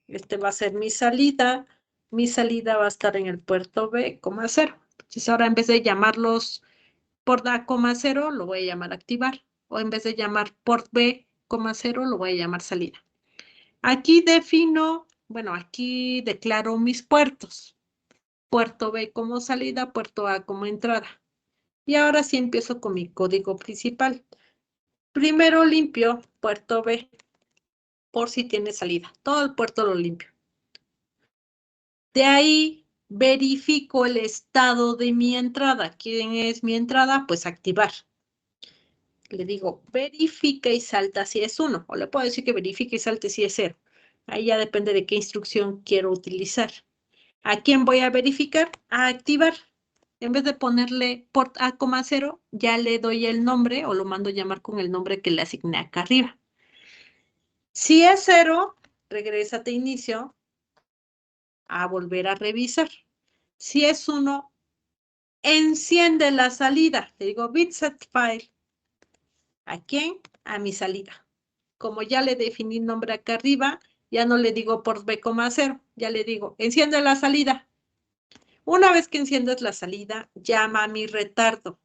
S1: Este va a ser mi salida. Mi salida va a estar en el puerto B, 0. Entonces ahora en vez de llamarlos port A, 0, lo voy a llamar activar. O en vez de llamar port B, 0, lo voy a llamar salida. Aquí defino, bueno, aquí declaro mis puertos. Puerto B como salida, puerto A como entrada. Y ahora sí empiezo con mi código principal. Primero limpio puerto B por si tiene salida. Todo el puerto lo limpio. De ahí verifico el estado de mi entrada. ¿Quién es mi entrada? Pues activar. Le digo verifica y salta si es 1. O le puedo decir que verifique y salte si es 0. Ahí ya depende de qué instrucción quiero utilizar. ¿A quién voy a verificar? A activar. En vez de ponerle port A,0, ya le doy el nombre o lo mando llamar con el nombre que le asigné acá arriba. Si es 0, regrésate a inicio a volver a revisar. Si es 1, enciende la salida. Le digo bit set file. ¿A quién? A mi salida. Como ya le definí nombre acá arriba, ya no le digo port B,0, ya le digo enciende la salida. Una vez que enciendes la salida, llama a mi retardo.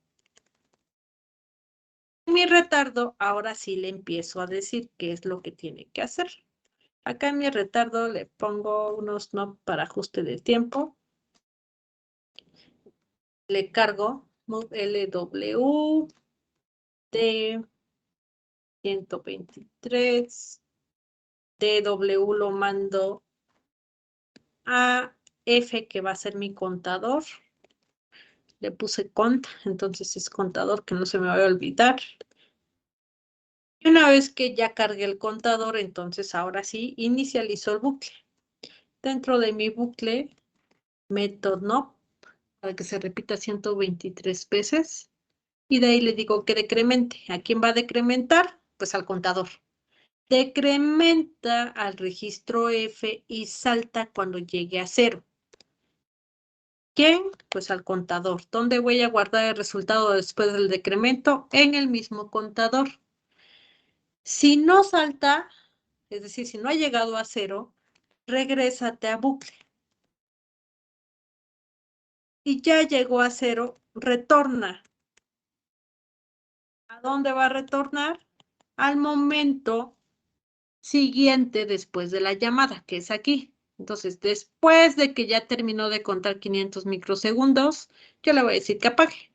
S1: En mi retardo, ahora sí le empiezo a decir qué es lo que tiene que hacer. Acá en mi retardo le pongo unos knobs para ajuste de tiempo. Le cargo LW de 123. DW lo mando a F, que va a ser mi contador. Le puse cont, entonces es contador, que no se me vaya a olvidar. Y una vez que ya cargué el contador, entonces ahora sí inicializo el bucle. Dentro de mi bucle meto no, para que se repita 123 veces. Y de ahí le digo que decremente. ¿A quién va a decrementar? Pues al contador. Decrementa al registro F y salta cuando llegue a 0. ¿Quién? Pues al contador. ¿Dónde voy a guardar el resultado después del decremento? En el mismo contador. Si no salta, es decir, si no ha llegado a 0, regrésate a bucle. Y ya llegó a 0, retorna. ¿A dónde va a retornar? Al momento siguiente después de la llamada, que es aquí. Entonces, después de que ya terminó de contar 500 microsegundos, yo le voy a decir que apague.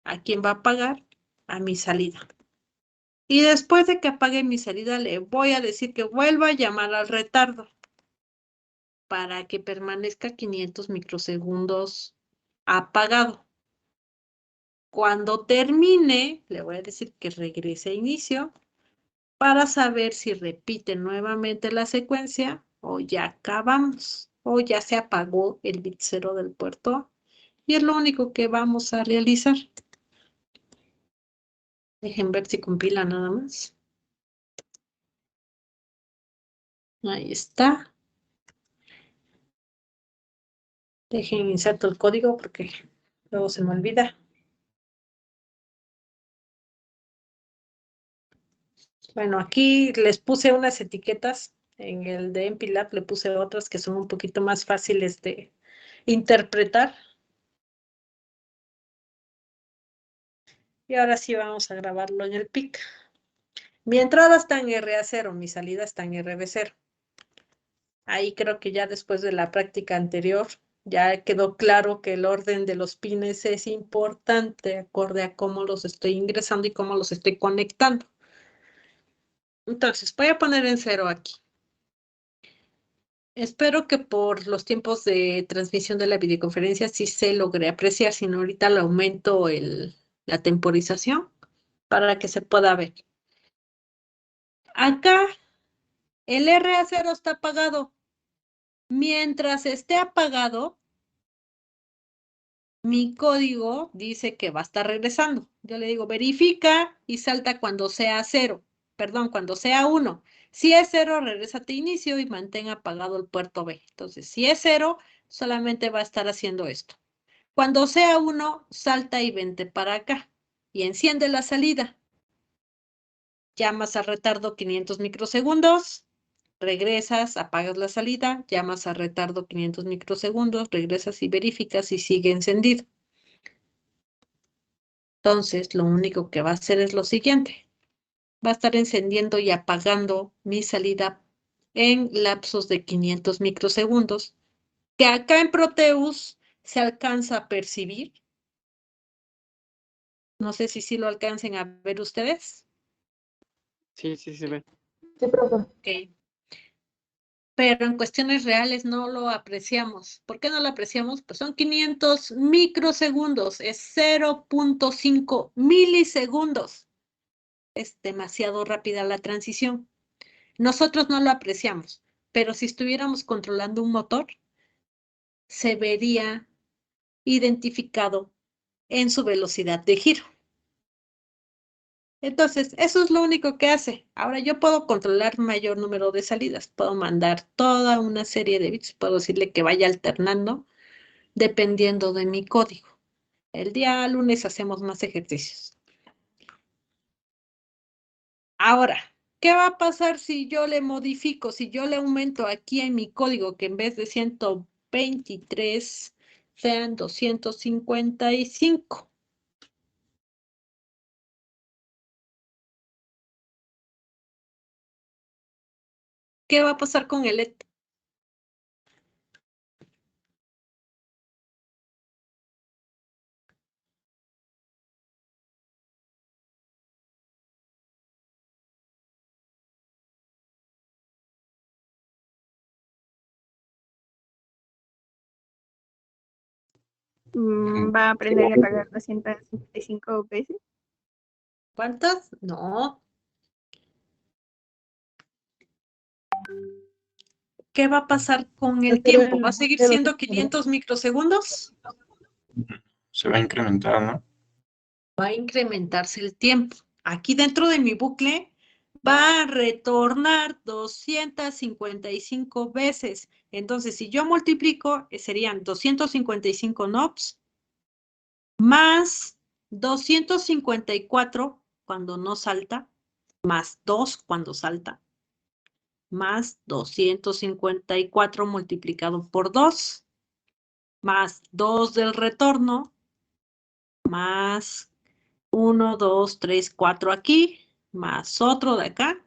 S1: ¿A quién va a apagar? A mi salida. Y después de que apague mi salida, le voy a decir que vuelva a llamar al retardo para que permanezca 500 microsegundos apagado. Cuando termine, le voy a decir que regrese a inicio para saber si repite nuevamente la secuencia o ya acabamos o ya se apagó el bit 0 del puerto A. Y es lo único que vamos a realizar. Dejen ver si compila nada más. Ahí está. Dejen inserto el código porque luego se me olvida. Bueno, aquí les puse unas etiquetas. En el de MPLAB le puse otras que son un poquito más fáciles de interpretar. Y ahora sí vamos a grabarlo en el PIC. Mi entrada está en RA0, mi salida está en RB0. Ahí creo que ya después de la práctica anterior ya quedó claro que el orden de los pines es importante acorde a cómo los estoy ingresando y cómo los estoy conectando. Entonces, voy a poner en 0 aquí. Espero que por los tiempos de transmisión de la videoconferencia sí se logre apreciar, si no ahorita le aumento la temporización para que se pueda ver. Acá el RA0 está apagado. Mientras esté apagado, mi código dice que va a estar regresando. Yo le digo verifica y salta cuando sea 0. Perdón, cuando sea 1. Si es 0, regrésate a inicio y mantén apagado el puerto B. Entonces, si es 0, solamente va a estar haciendo esto. Cuando sea 1, salta y vente para acá. Y enciende la salida. Llamas a retardo 500 microsegundos. Regresas, apagas la salida, llamas a retardo 500 microsegundos, regresas y verificas si sigue encendido. Entonces, lo único que va a hacer es lo siguiente. Va a estar encendiendo y apagando mi salida en lapsos de 500 microsegundos, que acá en Proteus se alcanza a percibir. No sé si sí lo alcancen a ver ustedes.
S9: Sí, sí, se ve.
S7: Sí, profe.
S1: Ok. Pero en cuestiones reales no lo apreciamos. ¿Por qué no lo apreciamos? Pues son 500 microsegundos, es 0.5 milisegundos. Es demasiado rápida la transición. Nosotros no lo apreciamos, pero si estuviéramos controlando un motor, se vería identificado en su velocidad de giro. Entonces, eso es lo único que hace. Ahora yo puedo controlar mayor número de salidas. Puedo mandar toda una serie de bits. Puedo decirle que vaya alternando dependiendo de mi código. El día lunes hacemos más ejercicios. Ahora, ¿qué va a pasar si yo le modifico? Si yo le aumento aquí en mi código que en vez de 123 sean 255. ¿Qué va a pasar con el LED?
S2: Va a aprender y apagar 255 veces.
S1: ¿Cuántas? No. ¿Qué va a pasar con el tiempo? ¿Va a seguir siendo 500 microsegundos?
S4: Se va a incrementar, ¿no?
S1: Va a incrementarse el tiempo. Aquí dentro de mi bucle va a retornar 255 veces. Entonces, si yo multiplico, serían 255 NOPs más 254 cuando no salta, más 2 cuando salta, más 254 multiplicado por 2, más 2 del retorno, más 1, 2, 3, 4 aquí, más otro de acá.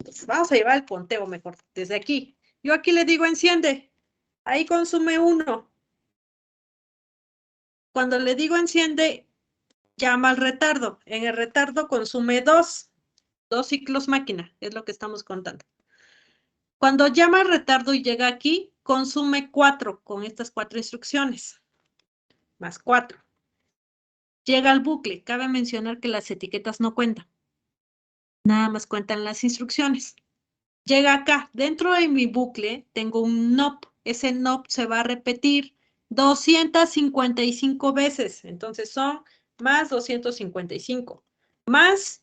S1: Entonces, vamos a llevar el conteo mejor, desde aquí. Yo aquí le digo enciende, ahí consume 1. Cuando le digo enciende, llama al retardo. En el retardo consume 2 ciclos máquina, es lo que estamos contando. Cuando llama al retardo y llega aquí, consume 4 con estas 4 instrucciones, más 4. Llega al bucle, cabe mencionar que las etiquetas no cuentan, nada más cuentan las instrucciones. Llega acá, dentro de mi bucle tengo un NOP, ese NOP se va a repetir 255 veces, entonces son más 255, más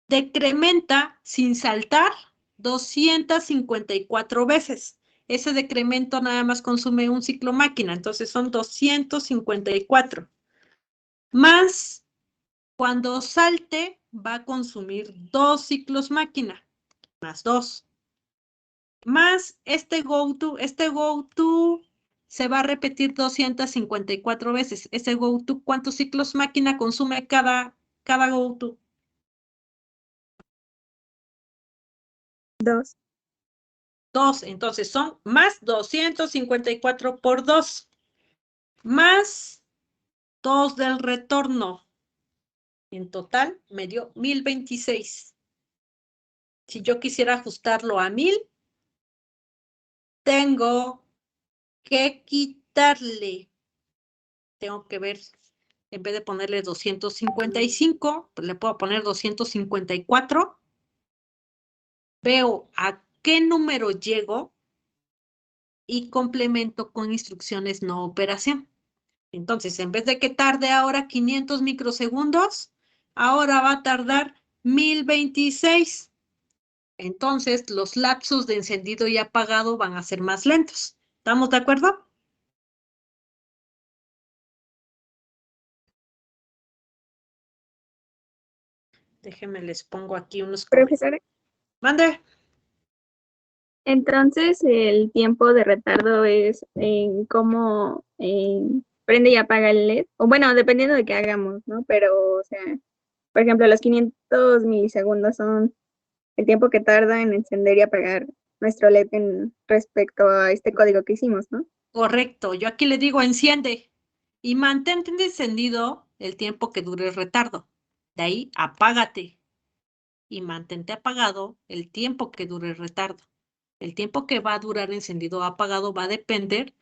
S1: decrementa sin saltar 254 veces. Ese decremento nada más consume un ciclo máquina, entonces son 254. Más cuando salte va a consumir 2 ciclos máquina, más 2. Más este goto se va a repetir 254 veces. Ese goto, ¿cuántos ciclos máquina consume cada goto?
S2: 2.
S1: 2, entonces son más 254 por 2, más 2 del retorno. En total me dio 1026. Si yo quisiera ajustarlo a 1000, tengo que quitarle, tengo que ver, en vez de ponerle 255, pues le puedo poner 254. Veo a qué número llego y complemento con instrucciones no operación. Entonces, en vez de que tarde ahora 500 microsegundos, ahora va a tardar 1026. Entonces, los lapsos de encendido y apagado van a ser más lentos. ¿Estamos de acuerdo? Déjenme, les pongo aquí unos comentarios.
S2: Profesora,
S1: Mande.
S2: entonces el tiempo de retardo es en cómo prende y apaga el LED. O bueno, dependiendo de qué hagamos, ¿no? Pero, o sea, por ejemplo, los 500 milisegundos son el tiempo que tarda en encender y apagar nuestro LED en respecto a este código que hicimos, ¿no?
S1: Correcto. Yo aquí le digo enciende y mantente encendido el tiempo que dure el retardo. De ahí, apágate y mantente apagado el tiempo que dure el retardo. El tiempo que va a durar encendido o apagado va a depender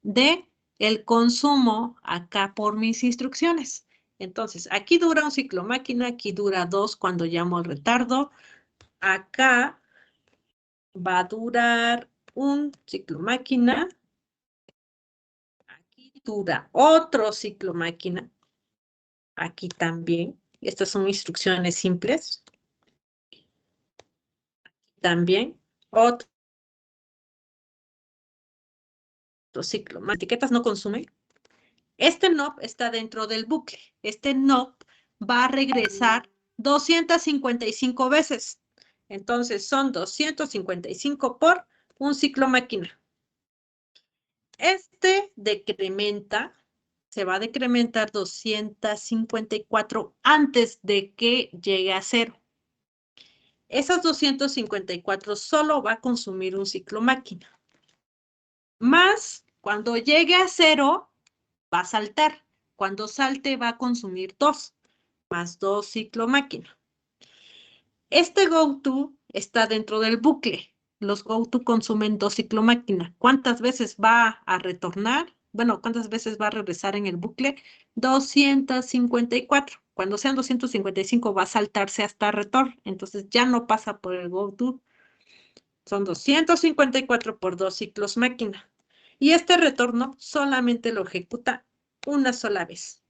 S1: de el consumo acá por mis instrucciones. Entonces, aquí dura un ciclo máquina, aquí dura 2 cuando llamo al retardo. Acá va a durar un ciclo máquina. Aquí dura otro ciclo máquina. Aquí también. Estas son instrucciones simples. También otro ciclo. Las etiquetas no consumen. Este NOP está dentro del bucle. Este NOP va a regresar 255 veces. Entonces son 255 por un ciclo máquina. Este decrementa, se va a decrementar 254 antes de que llegue a cero. Esas 254 solo va a consumir un ciclo máquina. Más, cuando llegue a cero, va a saltar. Cuando salte, va a consumir 2, más 2 ciclo máquina. Este GoTo está dentro del bucle. Los GoTo consumen 2 ciclo máquina. ¿Cuántas veces va a retornar? Bueno, ¿cuántas veces va a regresar en el bucle? 254. Cuando sean 255 va a saltarse hasta retorno. Entonces ya no pasa por el GoTo. Son 254 por 2 ciclos máquina. Y este retorno solamente lo ejecuta una sola vez.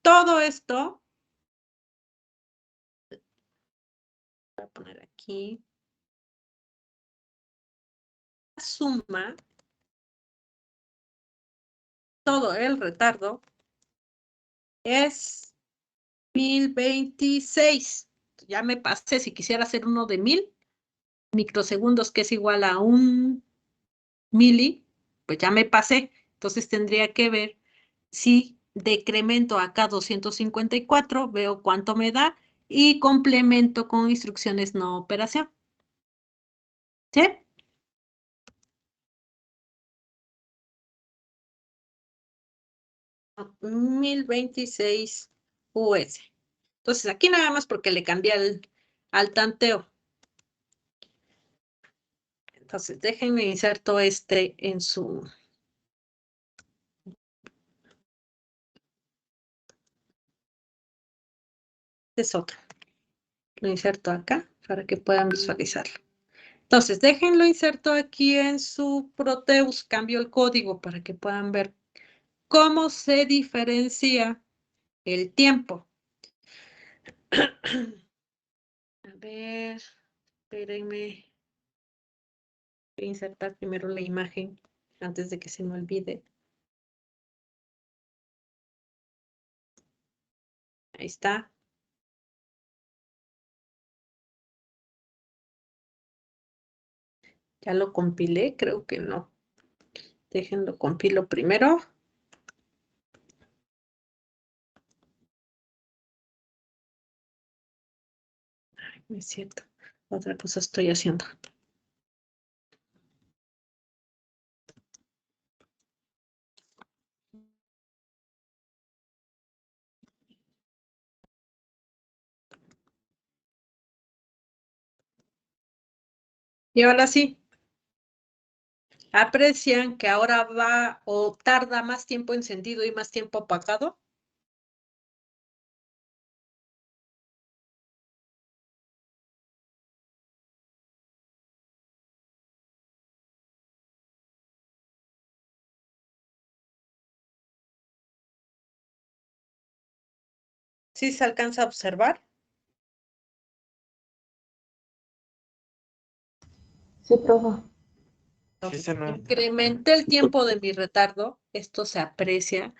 S1: Todo esto, voy a poner aquí, suma todo el retardo es 1026. Ya me pasé, si quisiera hacer uno de 1000 microsegundos, que es igual a un mili, pues ya me pasé. Entonces tendría que ver si decremento acá 254, veo cuánto me da y complemento con instrucciones no operación. ¿Sí? $1026 US. Entonces aquí nada más porque le cambié al tanteo. Entonces déjenme inserto este en su... Este es otro. Lo inserto acá para que puedan visualizarlo. Entonces déjenlo inserto aquí en su Proteus. Cambio el código para que puedan ver cómo se diferencia el tiempo. A ver, espérenme. Voy a insertar primero la imagen antes de que se me olvide. Ahí está. Ya lo compilé, creo que no. Déjenlo compilo primero. Ay, no es cierto. Otra cosa estoy haciendo. Y ahora sí. ¿Aprecian que ahora va o tarda más tiempo encendido y más tiempo apagado? ¿Sí se alcanza a observar?
S7: Sí, profe.
S1: Entonces, incrementé el tiempo de mi retardo. Esto se aprecia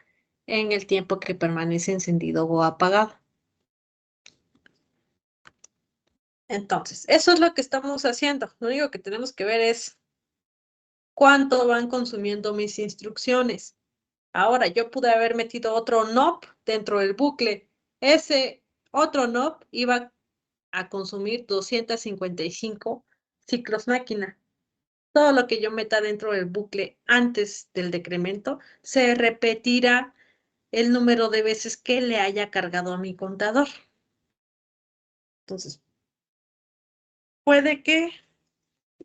S1: en el tiempo que permanece encendido o apagado. Entonces, eso es lo que estamos haciendo. Lo único que tenemos que ver es cuánto van consumiendo mis instrucciones. Ahora, yo pude haber metido otro NOP dentro del bucle. Ese otro NOP iba a consumir 255 ciclos máquina. Todo lo que yo meta dentro del bucle antes del decremento se repetirá el número de veces que le haya cargado a mi contador. Entonces, puede que...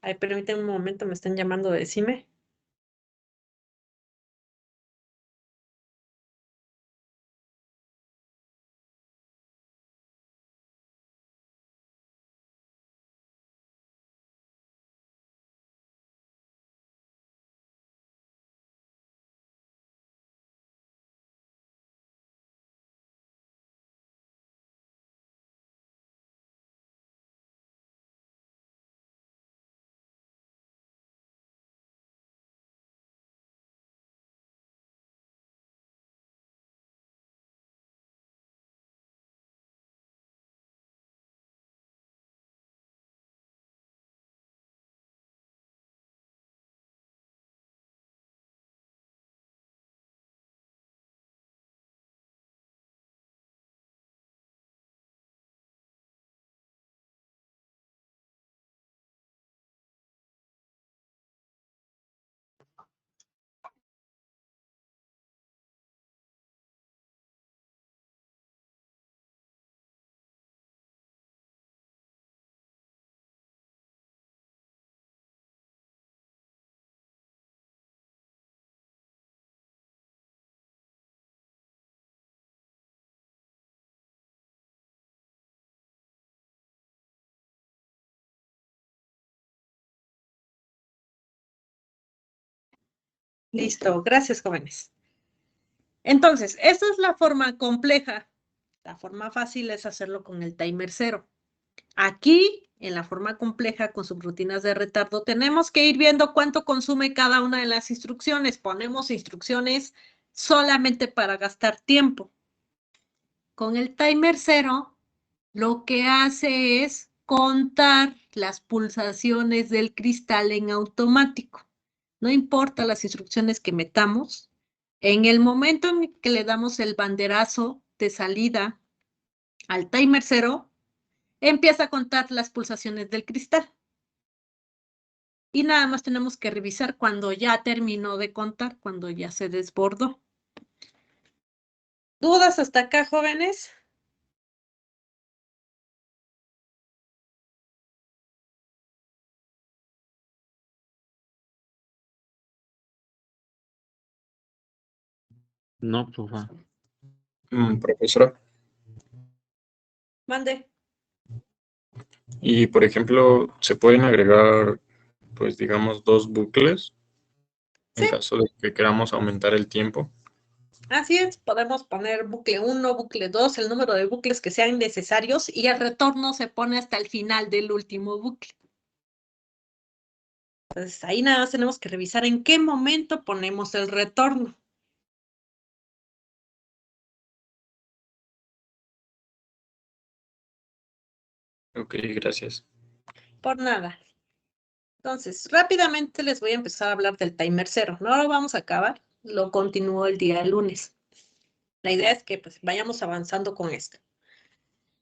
S1: Ay, permítanme un momento, me están llamando de CIME. Listo, gracias, jóvenes. Entonces, esta es la forma compleja. La forma fácil es hacerlo con el timer 0. Aquí, en la forma compleja, con subrutinas de retardo, tenemos que ir viendo cuánto consume cada una de las instrucciones. Ponemos instrucciones solamente para gastar tiempo. Con el timer 0, lo que hace es contar las pulsaciones del cristal en automático. No importa las instrucciones que metamos, en el momento en que le damos el banderazo de salida al timer 0, empieza a contar las pulsaciones del cristal. Y nada más tenemos que revisar cuando ya terminó de contar, cuando ya se desbordó. ¿Dudas hasta acá, jóvenes?
S3: No, profa.
S4: Profesora,
S1: Mande.
S4: y por ejemplo, ¿se pueden agregar, pues digamos, 2 bucles en
S1: Sí.
S4: caso de que queramos aumentar el tiempo?
S1: Así es, podemos poner bucle 1, bucle 2, el número de bucles que sean necesarios y el retorno se pone hasta el final del último bucle. Entonces ahí nada más tenemos que revisar en qué momento ponemos el retorno.
S4: Ok, gracias.
S1: Por nada. Entonces, rápidamente les voy a empezar a hablar del timer 0. No lo vamos a acabar, lo continúo el día lunes. La idea es que pues, vayamos avanzando con esto.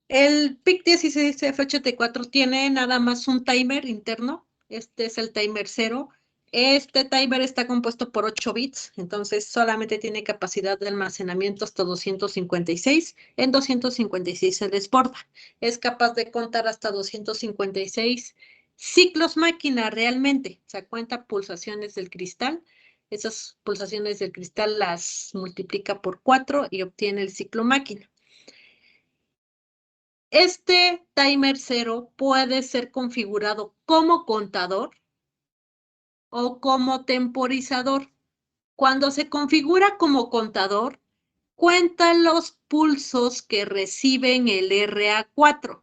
S1: El PIC 16F84 tiene nada más un timer interno. Este es el timer 0. Este timer está compuesto por 8 bits, entonces solamente tiene capacidad de almacenamiento hasta 256. En 256 se desborda. Es capaz de contar hasta 256 ciclos máquina realmente. O sea, cuenta pulsaciones del cristal. Esas pulsaciones del cristal las multiplica por 4 y obtiene el ciclo máquina. Este timer 0 puede ser configurado como contador o como temporizador. Cuando se configura como contador, cuenta los pulsos que reciben el RA4.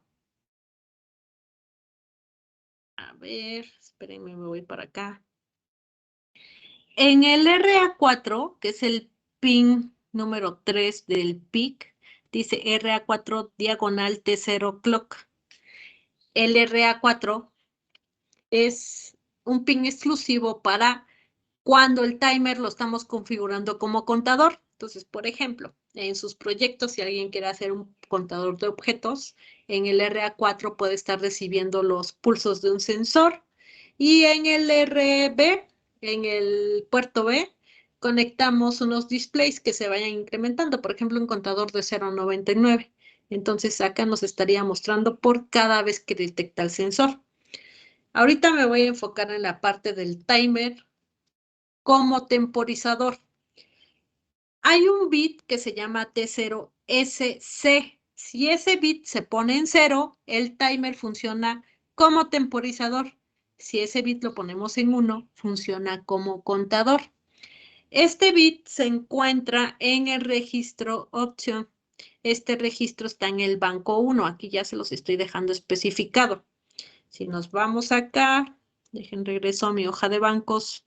S1: A ver, espérenme, me voy para acá. En el RA4, que es el pin número 3 del PIC, dice RA4 diagonal T0 clock. El RA4 es un pin exclusivo para cuando el timer lo estamos configurando como contador. Entonces, por ejemplo, en sus proyectos, si alguien quiere hacer un contador de objetos, en el RA4 puede estar recibiendo los pulsos de un sensor y en el RB, en el puerto B, conectamos unos displays que se vayan incrementando, por ejemplo, un contador de 0.99. Entonces, acá nos estaría mostrando por cada vez que detecta el sensor. Ahorita me voy a enfocar en la parte del timer como temporizador. Hay un bit que se llama T0SC. Si ese bit se pone en 0, el timer funciona como temporizador. Si ese bit lo ponemos en 1, funciona como contador. Este bit se encuentra en el registro option. Este registro está en el banco 1. Aquí ya se los estoy dejando especificado. Si nos vamos acá, dejen regreso a mi hoja de bancos.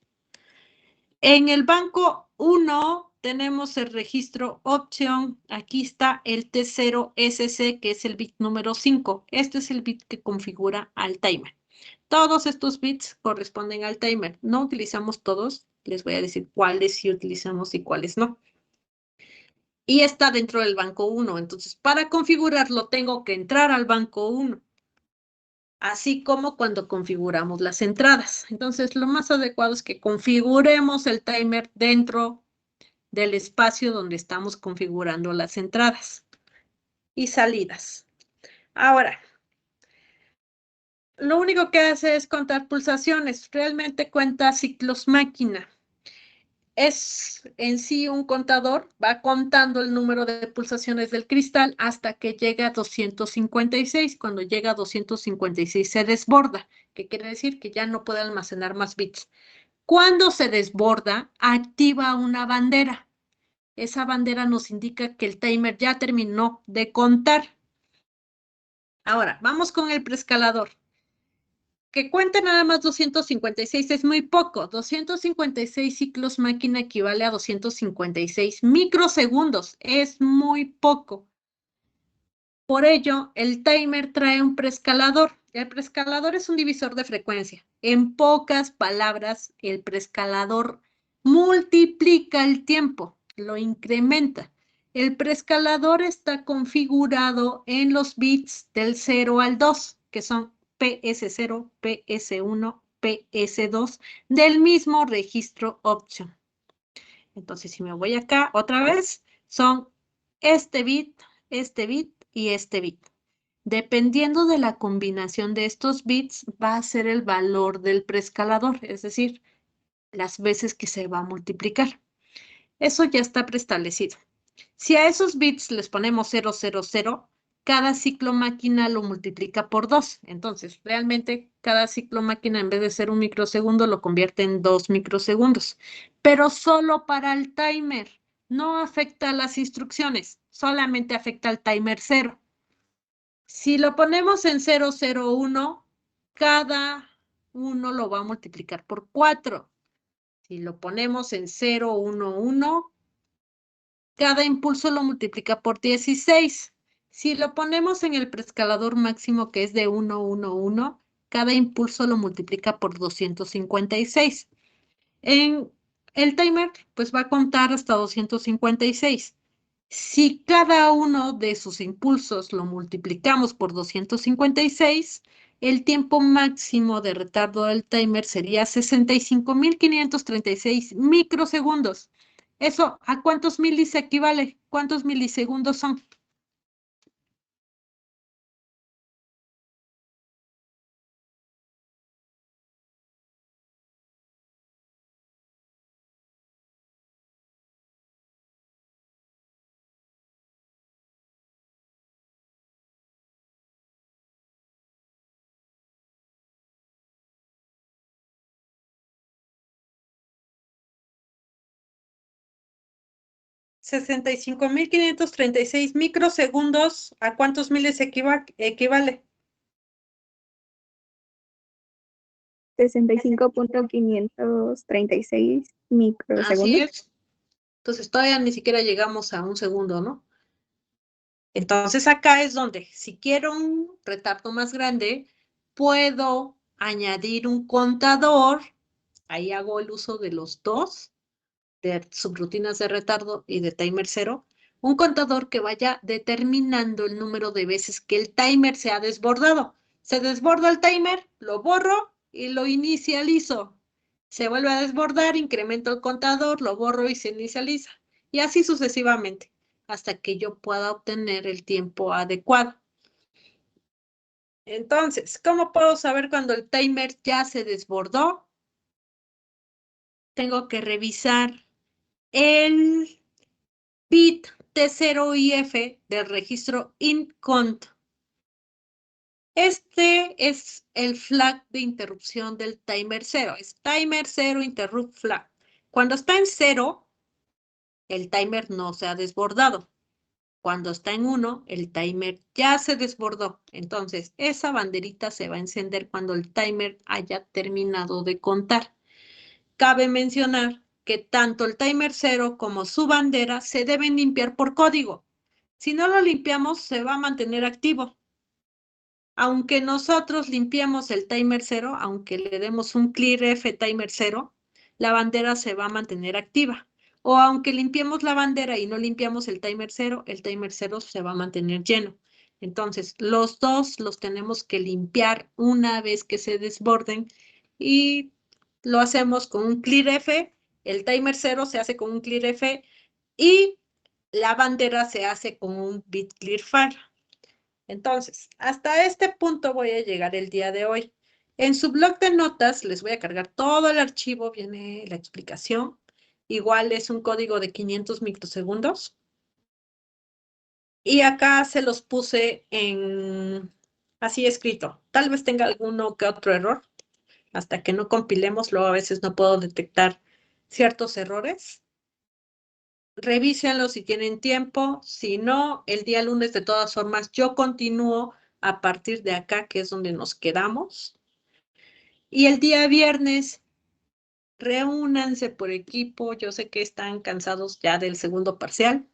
S1: En el banco 1 tenemos el registro option. Aquí está el T0SC, que es el bit número 5. Este es el bit que configura al timer. Todos estos bits corresponden al timer. No utilizamos todos. Les voy a decir cuáles sí utilizamos y cuáles no. Y está dentro del banco 1. Entonces, para configurarlo, tengo que entrar al banco 1. Así como cuando configuramos las entradas. Entonces, lo más adecuado es que configuremos el timer dentro del espacio donde estamos configurando las entradas y salidas. Ahora, lo único que hace es contar pulsaciones. Realmente cuenta ciclos máquina. Es en sí un contador, va contando el número de pulsaciones del cristal hasta que llega a 256. Cuando llega a 256 se desborda, que quiere decir que ya no puede almacenar más bits. Cuando se desborda, activa una bandera. Esa bandera nos indica que el timer ya terminó de contar. Ahora, vamos con el preescalador. Que cuente nada más 256 es muy poco. 256 ciclos máquina equivale a 256 microsegundos. Es muy poco. Por ello, el timer trae un preescalador. El preescalador es un divisor de frecuencia. En pocas palabras, el preescalador multiplica el tiempo, lo incrementa. El preescalador está configurado en los bits del 0 al 2, que son PS0, PS1, PS2, del mismo registro option. Entonces, si me voy acá otra vez, son este bit y este bit. Dependiendo de la combinación de estos bits, va a ser el valor del preescalador, es decir, las veces que se va a multiplicar. Eso ya está preestablecido. Si a esos bits les ponemos 000, cada ciclo máquina lo multiplica por 2. Entonces, realmente, cada ciclo máquina, en vez de ser un microsegundo, lo convierte en 2 microsegundos. Pero solo para el timer. No afecta a las instrucciones, solamente afecta al timer 0. Si lo ponemos en 001, cada uno lo va a multiplicar por 4. Si lo ponemos en 011, cada impulso lo multiplica por 16. Si lo ponemos en el preescalador máximo, que es de 111, cada impulso lo multiplica por 256. En el timer, pues va a contar hasta 256. Si cada uno de sus impulsos lo multiplicamos por 256, el tiempo máximo de retardo del timer sería 65.536 microsegundos. ¿Eso a cuántos milis equivale? ¿Cuántos milisegundos son? $65.536 microsegundos. ¿A cuántos miles equivale?
S2: 65.536 microsegundos.
S1: Así es. Entonces todavía ni siquiera llegamos a un segundo, ¿no? Entonces acá es donde, si quiero un retardo más grande, puedo añadir un contador. Ahí hago el uso de los dos, de subrutinas de retardo y de timer 0. Un contador que vaya determinando el número de veces que el timer se ha desbordado. Se desborda el timer, lo borro y lo inicializo. Se vuelve a desbordar, incremento el contador, lo borro y se inicializa. Y así sucesivamente, hasta que yo pueda obtener el tiempo adecuado. Entonces, ¿cómo puedo saber cuando el timer ya se desbordó? Tengo que revisar el bit T0IF del registro INCONT. Este es el flag de interrupción del timer 0. Es timer 0 interrupt flag. Cuando está en 0, el timer no se ha desbordado. Cuando está en 1, el timer ya se desbordó. Entonces, esa banderita se va a encender cuando el timer haya terminado de contar. Cabe mencionar que tanto el timer 0 como su bandera se deben limpiar por código. Si no lo limpiamos, se va a mantener activo. Aunque nosotros limpiemos el timer 0, aunque le demos un clear F timer 0, la bandera se va a mantener activa. O aunque limpiemos la bandera y no limpiamos el timer 0 se va a mantener lleno. Entonces, los dos los tenemos que limpiar una vez que se desborden y lo hacemos con un clear F. El timer 0 se hace con un clear F y la bandera se hace con un bit clear file. Entonces, hasta este punto voy a llegar el día de hoy. En su blog de notas les voy a cargar todo el archivo, viene la explicación. Igual es un código de 500 microsegundos. Y acá se los puse en así escrito. Tal vez tenga alguno que otro error, Hasta que no compilemos, luego a veces no puedo detectar ciertos errores. Revísenlo si tienen tiempo. Si no, el día lunes, de todas formas, yo continúo a partir de acá, que es donde nos quedamos. Y el día viernes, reúnanse por equipo. Yo sé que están cansados ya del segundo parcial,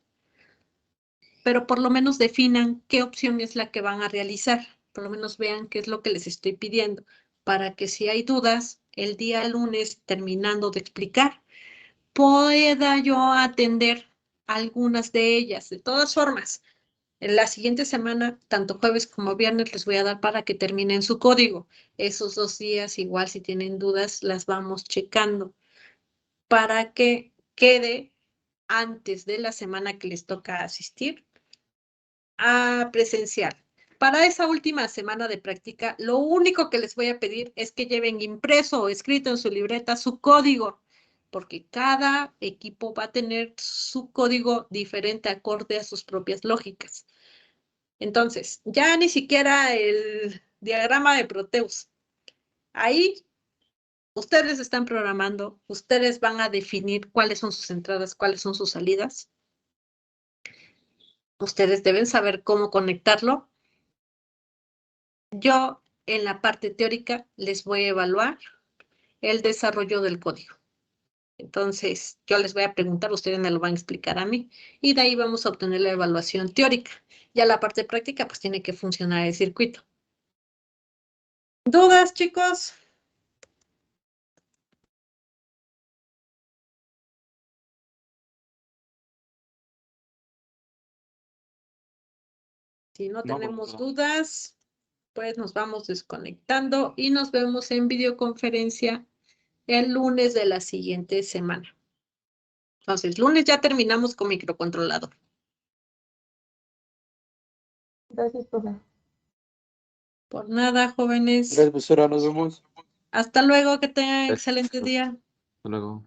S1: pero por lo menos definan qué opción es la que van a realizar. Por lo menos vean qué es lo que les estoy pidiendo, para que si hay dudas, el día lunes, terminando de explicar, pueda yo atender algunas de ellas. De todas formas, en la siguiente semana, tanto jueves como viernes, les voy a dar para que terminen su código. Esos 2 días, igual si tienen dudas, las vamos checando para que quede antes de la semana que les toca asistir a presencial. Para esa última semana de práctica, lo único que les voy a pedir es que lleven impreso o escrito en su libreta su código, porque cada equipo va a tener su código diferente acorde a sus propias lógicas. Entonces, ya ni siquiera el diagrama de Proteus. Ahí ustedes están programando, ustedes van a definir cuáles son sus entradas, cuáles son sus salidas. Ustedes deben saber cómo conectarlo. Yo, en la parte teórica, les voy a evaluar el desarrollo del código. Entonces, yo les voy a preguntar, ustedes me lo van a explicar a mí, y de ahí vamos a obtener la evaluación teórica. Ya la parte práctica, pues tiene que funcionar el circuito. ¿Dudas, chicos? Si no tenemos dudas, pues nos vamos desconectando y nos vemos en videoconferencia el lunes de la siguiente semana. Entonces, lunes ya terminamos con microcontrolador.
S7: Gracias, profe.
S1: Por nada, jóvenes.
S9: Gracias, profesora, nos vemos.
S1: Hasta luego, que tengan
S3: Gracias.
S1: excelente día.
S3: Hasta luego.